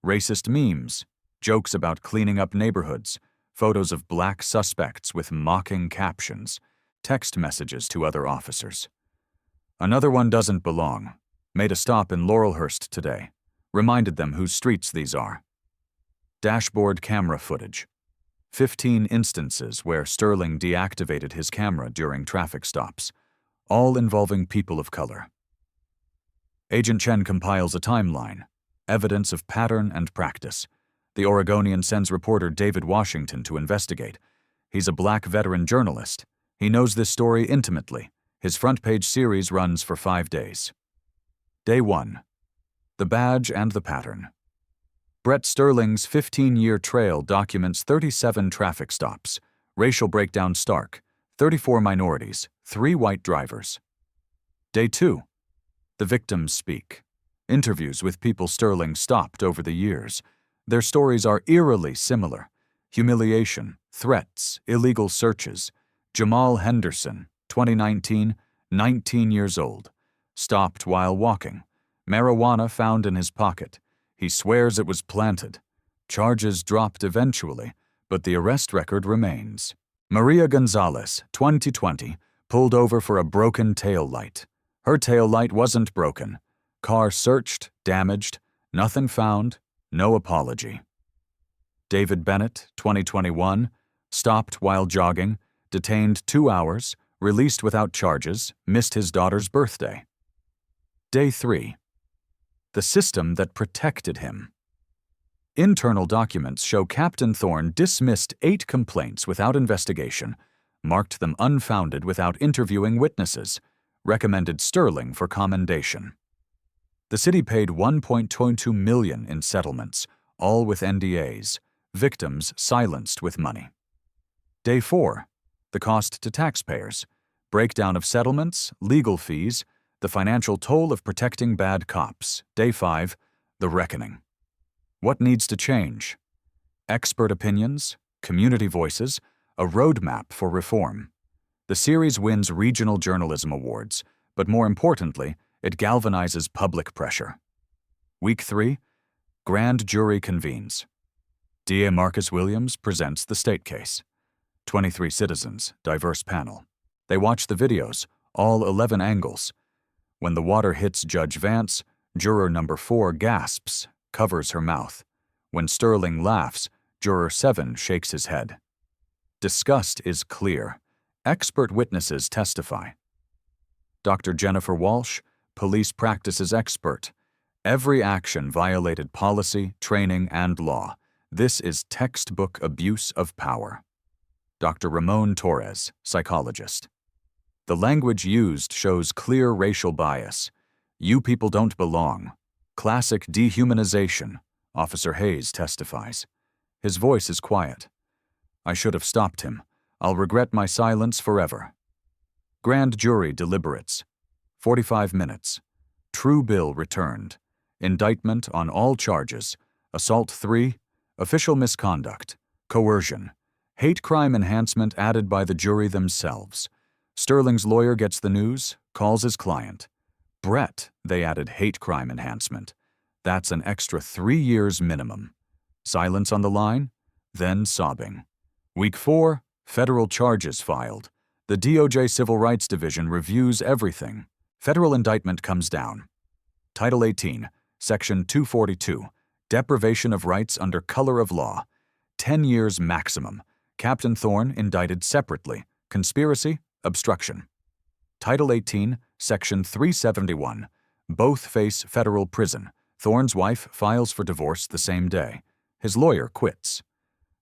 Racist memes, jokes about cleaning up neighborhoods, photos of black suspects with mocking captions, text messages to other officers. Another one doesn't belong. Made a stop in Laurelhurst today. Reminded them whose streets these are. Dashboard camera footage. 15 instances where Sterling deactivated his camera during traffic stops, all involving people of color. Agent Chen compiles a timeline, evidence of pattern and practice. The Oregonian sends reporter David Washington to investigate. He's a black veteran journalist. He knows this story intimately. His front-page series runs for 5 days. Day 1. The badge and the pattern. Brett Sterling's 15-year trail documents 37 traffic stops. Racial breakdown stark. 34 minorities, 3 white drivers. Day 2. The victims speak. Interviews with people Sterling stopped over the years. Their stories are eerily similar. Humiliation, threats, illegal searches. Jamal Henderson, 2019, 19 years old. Stopped while walking. Marijuana found in his pocket. He swears it was planted. Charges dropped eventually, but the arrest record remains. Maria Gonzalez, 2020, pulled over for a broken tail light. Her tail light wasn't broken. Car searched, damaged, nothing found, no apology. David Bennett, 2021, stopped while jogging, detained 2 hours, released without charges, missed his daughter's birthday. Day 3. The system that protected him. Internal documents show Captain Thorne dismissed 8 complaints without investigation, marked them unfounded without interviewing witnesses, recommended Sterling for commendation. The city paid $1.22 million in settlements, all with NDAs, victims silenced with money. Day 4. The cost to taxpayers. Breakdown of settlements, legal fees, the financial toll of protecting bad cops. Day 5. The reckoning. What needs to change? Expert opinions, community voices, a roadmap for reform. The series wins regional journalism awards, but more importantly, it galvanizes public pressure. Week 3. Grand jury convenes. DA Marcus Williams presents the state case. 23 citizens, diverse panel. They watch the videos, all 11 angles. When the water hits Judge Vance, juror number 4 gasps, covers her mouth. When Sterling laughs, juror 7 shakes his head. Disgust is clear. Expert witnesses testify. Dr. Jennifer Walsh, police practices expert. Every action violated policy, training, and law. This is textbook abuse of power. Dr. Ramon Torres, psychologist. The language used shows clear racial bias. You people don't belong. Classic dehumanization, Officer Hayes testifies. His voice is quiet. I should have stopped him. I'll regret my silence forever. Grand jury deliberates. 45 minutes. True bill returned. Indictment on all charges. Assault 3, official misconduct, coercion, hate crime enhancement added by the jury themselves. Sterling's lawyer gets the news, calls his client. Brett, they added hate crime enhancement. That's an extra 3 years minimum. Silence on the line, then sobbing. Week 4, federal charges filed. The DOJ Civil Rights Division reviews everything. Federal indictment comes down. Title 18, Section 242, Deprivation of Rights under Color of Law. 10 years maximum. Captain Thorne indicted separately. Conspiracy, obstruction. Title 18, Section 371. Both face federal prison. Thorne's wife files for divorce the same day. His lawyer quits.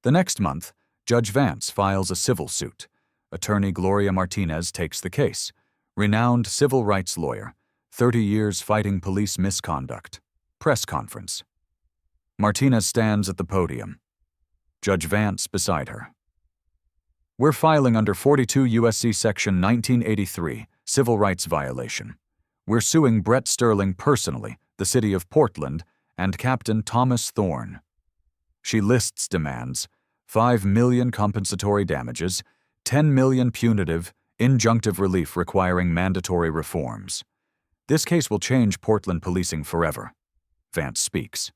The next month, Judge Vance files a civil suit. Attorney Gloria Martinez takes the case. Renowned civil rights lawyer. 30 years fighting police misconduct. Press conference. Martinez stands at the podium. Judge Vance beside her. We're filing under 42 U.S.C. Section 1983, civil rights violation. We're suing Brett Sterling personally, the city of Portland, and Captain Thomas Thorne. She lists demands: $5 million compensatory damages, $10 million punitive, injunctive relief requiring mandatory reforms. This case will change Portland policing forever. Vance speaks.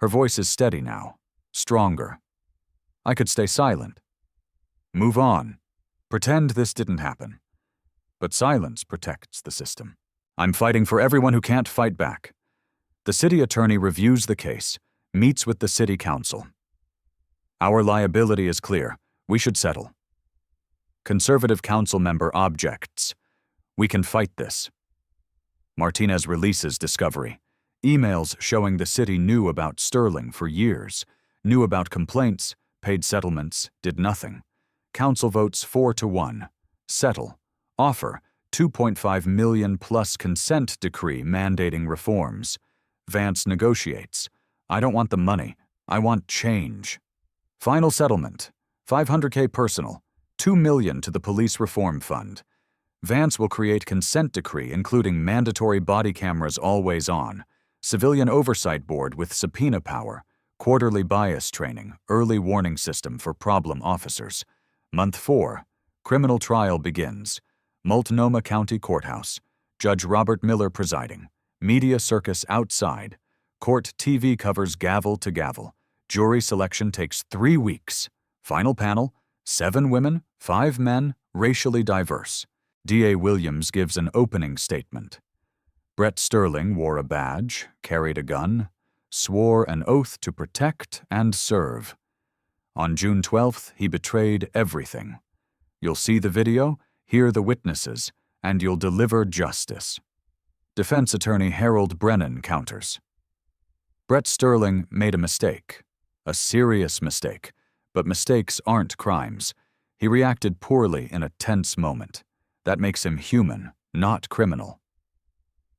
Her voice is steady now, stronger. I could stay silent. Move on. Pretend this didn't happen. But silence protects the system. I'm fighting for everyone who can't fight back. The city attorney reviews the case, meets with the city council. Our liability is clear. We should settle. Conservative council member objects. We can fight this. Martinez releases discovery. Emails showing the city knew about Sterling for years, knew about complaints, paid settlements, did nothing. Council votes 4-1. Settle. Offer. $2.5 million plus consent decree mandating reforms. Vance negotiates. I don't want the money. I want change. Final settlement. $500K personal. $2 million to the police reform fund. Vance will create consent decree including mandatory body cameras always on, civilian oversight board with subpoena power, quarterly bias training, early warning system for problem officers. Month 4. Criminal trial begins. Multnomah County Courthouse. Judge Robert Miller presiding. Media circus outside. Court TV covers gavel to gavel. Jury selection takes 3 weeks. Final panel, 7 women, 5 men, racially diverse. D.A. Williams gives an opening statement. Brett Sterling wore a badge, carried a gun, swore an oath to protect and serve. On June 12th, he betrayed everything. You'll see the video, hear the witnesses, and you'll deliver justice. Defense attorney Harold Brennan counters. Brett Sterling made a mistake. A serious mistake. But mistakes aren't crimes. He reacted poorly in a tense moment. That makes him human, not criminal.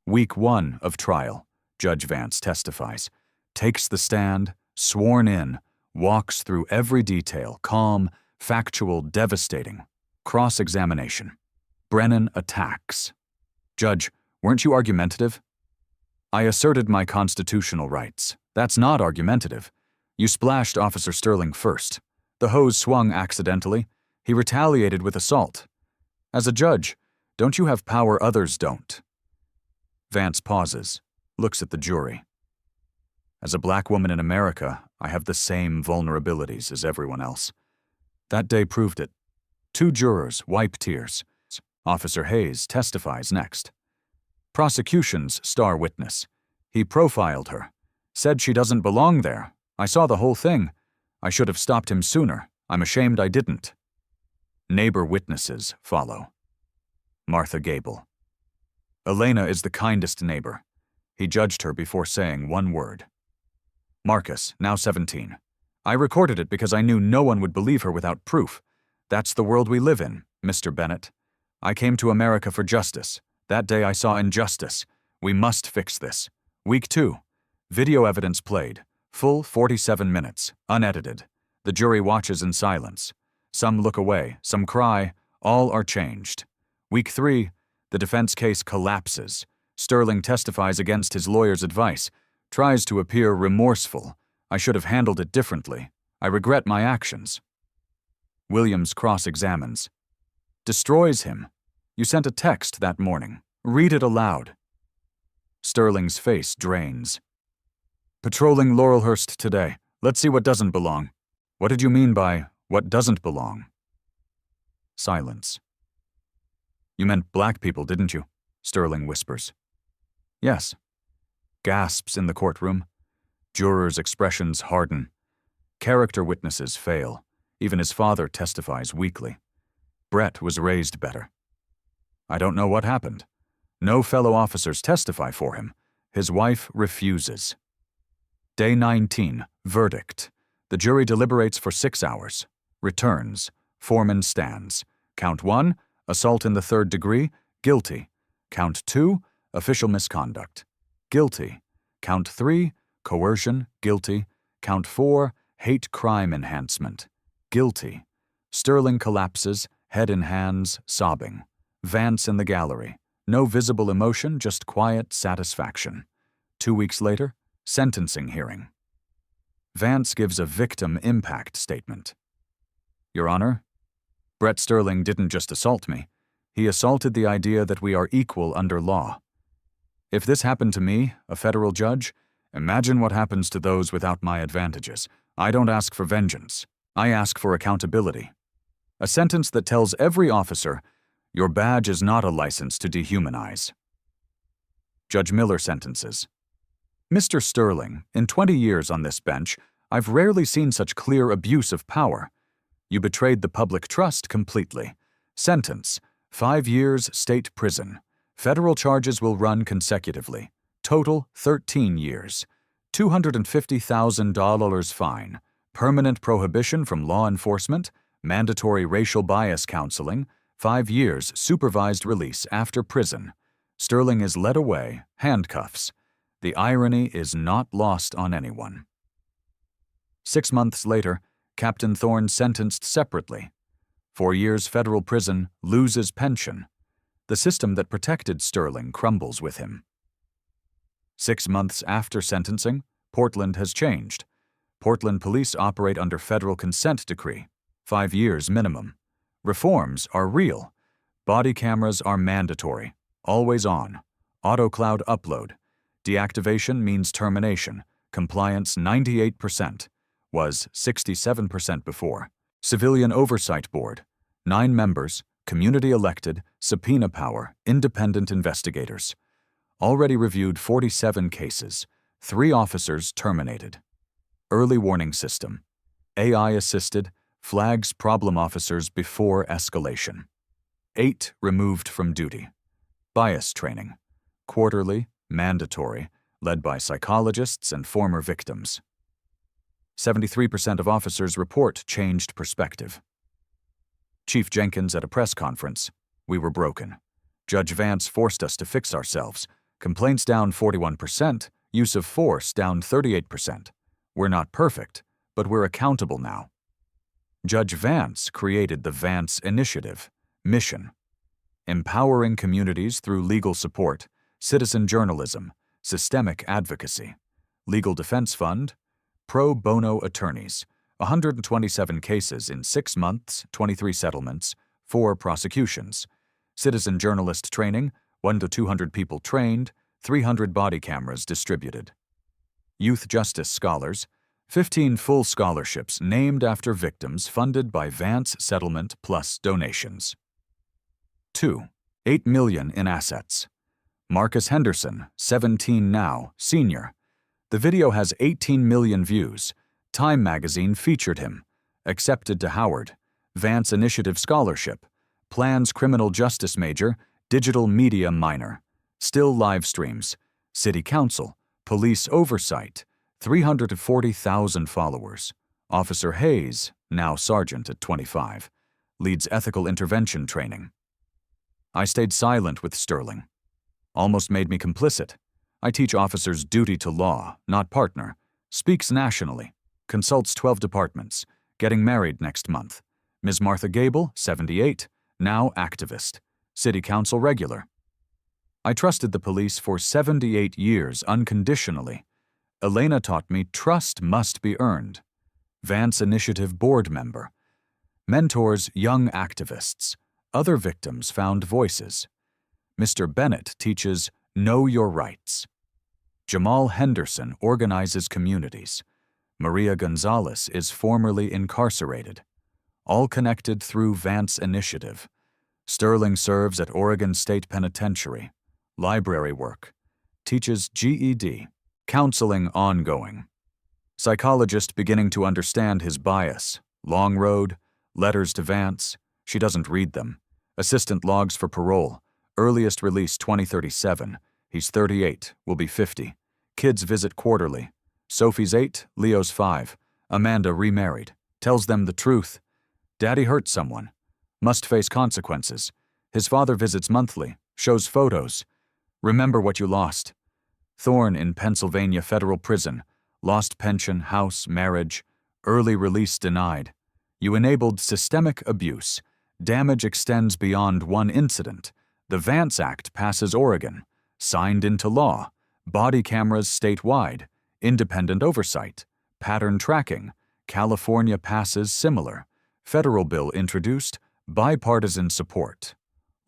Week 1 of trial, Judge Vance testifies. Takes the stand, sworn in, walks through every detail, calm, factual, devastating. Cross-examination. Brennan attacks. Judge, weren't you argumentative? I asserted my constitutional rights. That's not argumentative. You splashed Officer Sterling first. The hose swung accidentally. He retaliated with assault. As a judge, don't you have power others don't? Vance pauses, looks at the jury. As a black woman in America, I have the same vulnerabilities as everyone else. That day proved it. 2 jurors wipe tears. Officer Hayes testifies next. Prosecution's star witness. He profiled her. Said she doesn't belong there. I saw the whole thing. I should have stopped him sooner. I'm ashamed I didn't. Neighbor witnesses follow. Martha Gable. Elena is the kindest neighbor. He judged her before saying one word. Marcus, now 17. I recorded it because I knew no one would believe her without proof. That's the world we live in, Mr. Bennett. I came to America for justice. That day I saw injustice. We must fix this. Week 2. Video evidence played. Full 47 minutes, unedited. The jury watches in silence. Some look away, some cry, all are changed. Week 3, the defense case collapses. Sterling testifies against his lawyer's advice, tries to appear remorseful. I should have handled it differently. I regret my actions. Williams cross-examines. Destroys him. You sent a text that morning. Read it aloud. Sterling's face drains. Patrolling Laurelhurst today. Let's see what doesn't belong. What did you mean by what doesn't belong? Silence. You meant black people, didn't you? Sterling whispers. Yes. Gasps in the courtroom. Jurors' expressions harden. Character witnesses fail. Even his father testifies weakly. Brett was raised better. I don't know what happened. No fellow officers testify for him. His wife refuses. Day 19, verdict. The jury deliberates for 6 hours. Returns. Foreman stands. Count 1, assault in the 3rd degree, guilty. Count 2, official misconduct. Guilty. Count 3, coercion, guilty. Count 4, hate crime enhancement. Guilty. Sterling collapses, head in hands, sobbing. Vance in the gallery. No visible emotion, just quiet satisfaction. 2 weeks later, sentencing hearing. Vance gives a victim impact statement. Your Honor, Brett Sterling didn't just assault me. He assaulted the idea that we are equal under law. If this happened to me, a federal judge, imagine what happens to those without my advantages. I don't ask for vengeance. I ask for accountability. A sentence that tells every officer, your badge is not a license to dehumanize. Judge Miller sentences. Mr. Sterling, in 20 years on this bench, I've rarely seen such clear abuse of power. You betrayed the public trust completely. Sentence, 5 years state prison. Federal charges will run consecutively. Total, 13 years. $250,000 fine. Permanent prohibition from law enforcement. Mandatory racial bias counseling. 5 years supervised release after prison. Sterling is led away, handcuffs. The irony is not lost on anyone. 6 months later, Captain Thorne sentenced separately. 4 years federal prison, loses pension. The system that protected Sterling crumbles with him. 6 months after sentencing, Portland has changed. Portland police operate under federal consent decree. 5 years minimum. Reforms are real. Body cameras are mandatory. Always on. Auto cloud upload. Deactivation means termination. Compliance 98%. Was 67% before. Civilian Oversight Board. 9 members, community elected, subpoena power, independent investigators. Already reviewed 47 cases. 3 officers terminated. Early warning system. AI assisted, flags problem officers before escalation. 8 removed from duty. Bias training. Quarterly, mandatory, led by psychologists and former victims. 73% of officers report changed perspective. Chief Jenkins at a press conference. We were broken. Judge Vance forced us to fix ourselves. Complaints down 41%, use of force down 38%. We're not perfect, but we're accountable now. Judge Vance created the Vance Initiative, mission. Empowering communities through legal support, citizen journalism, systemic advocacy, legal defense fund, pro bono attorneys, 127 cases in 6 months, 23 settlements, 4 prosecutions, citizen journalist training, 1 to 200 people trained, 300 body cameras distributed. Youth Justice Scholars, 15 full scholarships named after victims funded by Vance Settlement plus donations. 2. $8 million in assets. Marcus Henderson, 17 now, senior. The video has 18 million views. Time magazine featured him. Accepted to Howard. Vance Initiative Scholarship. Plans criminal justice major, digital media minor. Still live streams. City Council. Police oversight. 340,000 followers. Officer Hayes, now sergeant at 25. Leads ethical intervention training. I stayed silent with Sterling. Almost made me complicit. I teach officers duty to law, not partner. Speaks nationally. Consults 12 departments. Getting married next month. Ms. Martha Gable, 78, now activist. City Council regular. I trusted the police for 78 years unconditionally. Elena taught me trust must be earned. Vance Initiative board member. Mentors young activists. Other victims found voices. Mr. Bennett teaches know your rights. Jamal Henderson organizes communities. Maria Gonzalez is formerly incarcerated. All connected through Vance Initiative. Sterling serves at Oregon State Penitentiary. Library work. Teaches GED. Counseling ongoing. Psychologist beginning to understand his bias. Long road. Letters to Vance. She doesn't read them. Assistant logs for parole. Earliest release 2037. He's 38, will be 50. Kids visit quarterly. Sophie's 8, Leo's 5. Amanda remarried. Tells them the truth. Daddy hurt someone. Must face consequences. His father visits monthly. Shows photos. Remember what you lost. Thorne in Pennsylvania federal prison. Lost pension, house, marriage, early release denied. You enabled systemic abuse. Damage extends beyond one incident. The Vance Act passes Oregon. Signed into law. Body cameras statewide. Independent oversight. Pattern tracking. California passes similar. Federal bill introduced. Bipartisan support.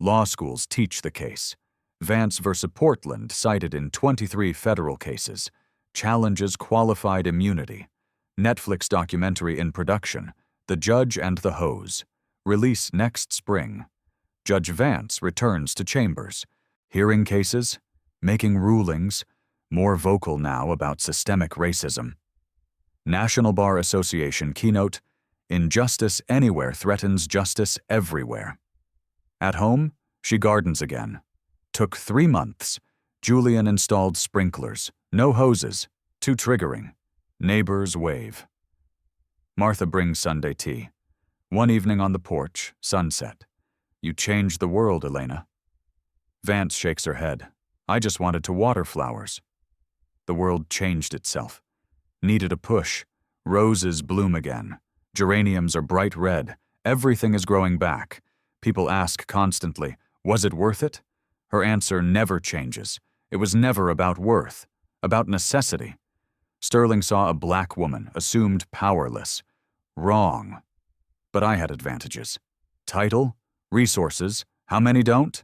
Law schools teach the case. Vance versus Portland cited in 23 federal cases. Challenges qualified immunity. Netflix documentary in production. The Judge and the Hose. Release next spring. Judge Vance returns to chambers. Hearing cases. Making rulings. More vocal now about systemic racism. National Bar Association keynote. Injustice anywhere threatens justice everywhere. At home, she gardens again. Took 3 months. Julian installed sprinklers. No hoses. Too triggering. Neighbors wave. Martha brings Sunday tea. One evening on the porch, sunset. You changed the world, Elena. Vance shakes her head. I just wanted to water flowers. The world changed itself. Needed a push. Roses bloom again. Geraniums are bright red. Everything is growing back. People ask constantly, was it worth it? Her answer never changes. It was never about worth, about necessity. Sterling saw a black woman, assumed powerless. Wrong. But I had advantages. Title, resources, how many don't?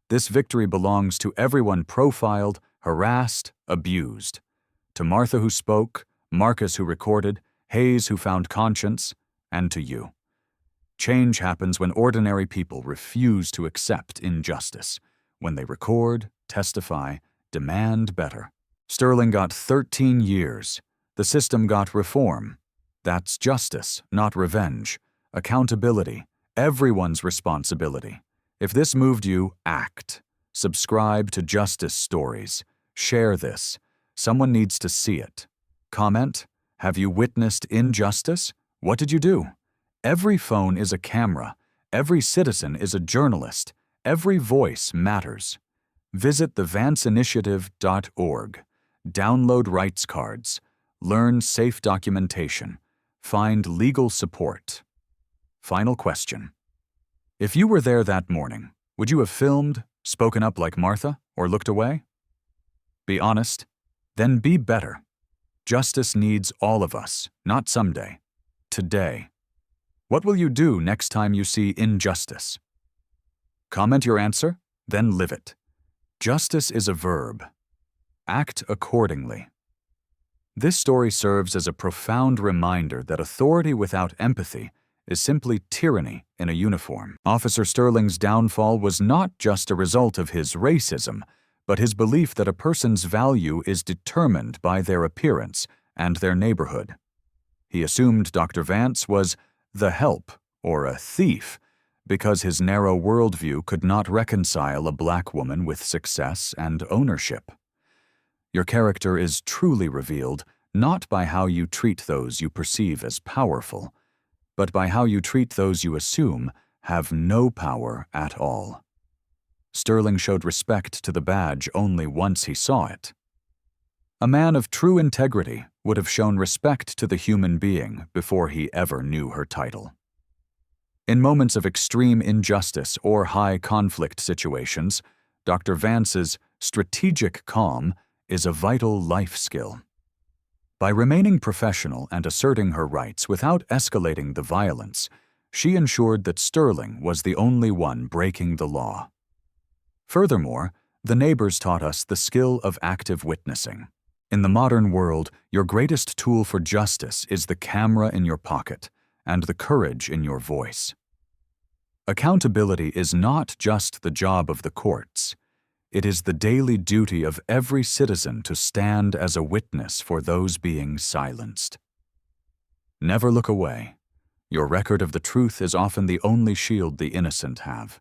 This victory belongs to everyone profiled, harassed, abused. To Martha who spoke, Marcus who recorded, Hayes who found conscience, and to you. Change happens when ordinary people refuse to accept injustice, when they record, testify, demand better. Sterling got 13 years. The system got reform. That's justice, not revenge. Accountability, everyone's responsibility. If this moved you, act. Subscribe to Justice Stories. Share this. Someone needs to see it. Comment, have you witnessed injustice? What did you do? Every phone is a camera. Every citizen is a journalist. Every voice matters. Visit thevanceinitiative.org. Download rights cards. Learn safe documentation. Find legal support. Final question. If you were there that morning, would you have filmed, spoken up like Martha, or looked away? Be honest. Then be better. Justice needs all of us, not someday. Today. What will you do next time you see injustice? Comment your answer, then live it. Justice is a verb. Act accordingly. This story serves as a profound reminder that authority without empathy is simply tyranny in a uniform. Officer Sterling's downfall was not just a result of his racism, but his belief that a person's value is determined by their appearance and their neighborhood. He assumed Dr. Vance was the help or a thief because his narrow worldview could not reconcile a black woman with success and ownership. Your character is truly revealed not by how you treat those you perceive as powerful, but by how you treat those you assume have no power at all. Sterling showed respect to the badge only once he saw it. A man of true integrity would have shown respect to the human being before he ever knew her title. In moments of extreme injustice or high conflict situations, Dr. Vance's strategic calm is a vital life skill. By remaining professional and asserting her rights without escalating the violence, she ensured that Sterling was the only one breaking the law. Furthermore, the neighbors taught us the skill of active witnessing. In the modern world, your greatest tool for justice is the camera in your pocket and the courage in your voice. Accountability is not just the job of the courts. It is the daily duty of every citizen to stand as a witness for those being silenced. Never look away. Your record of the truth is often the only shield the innocent have.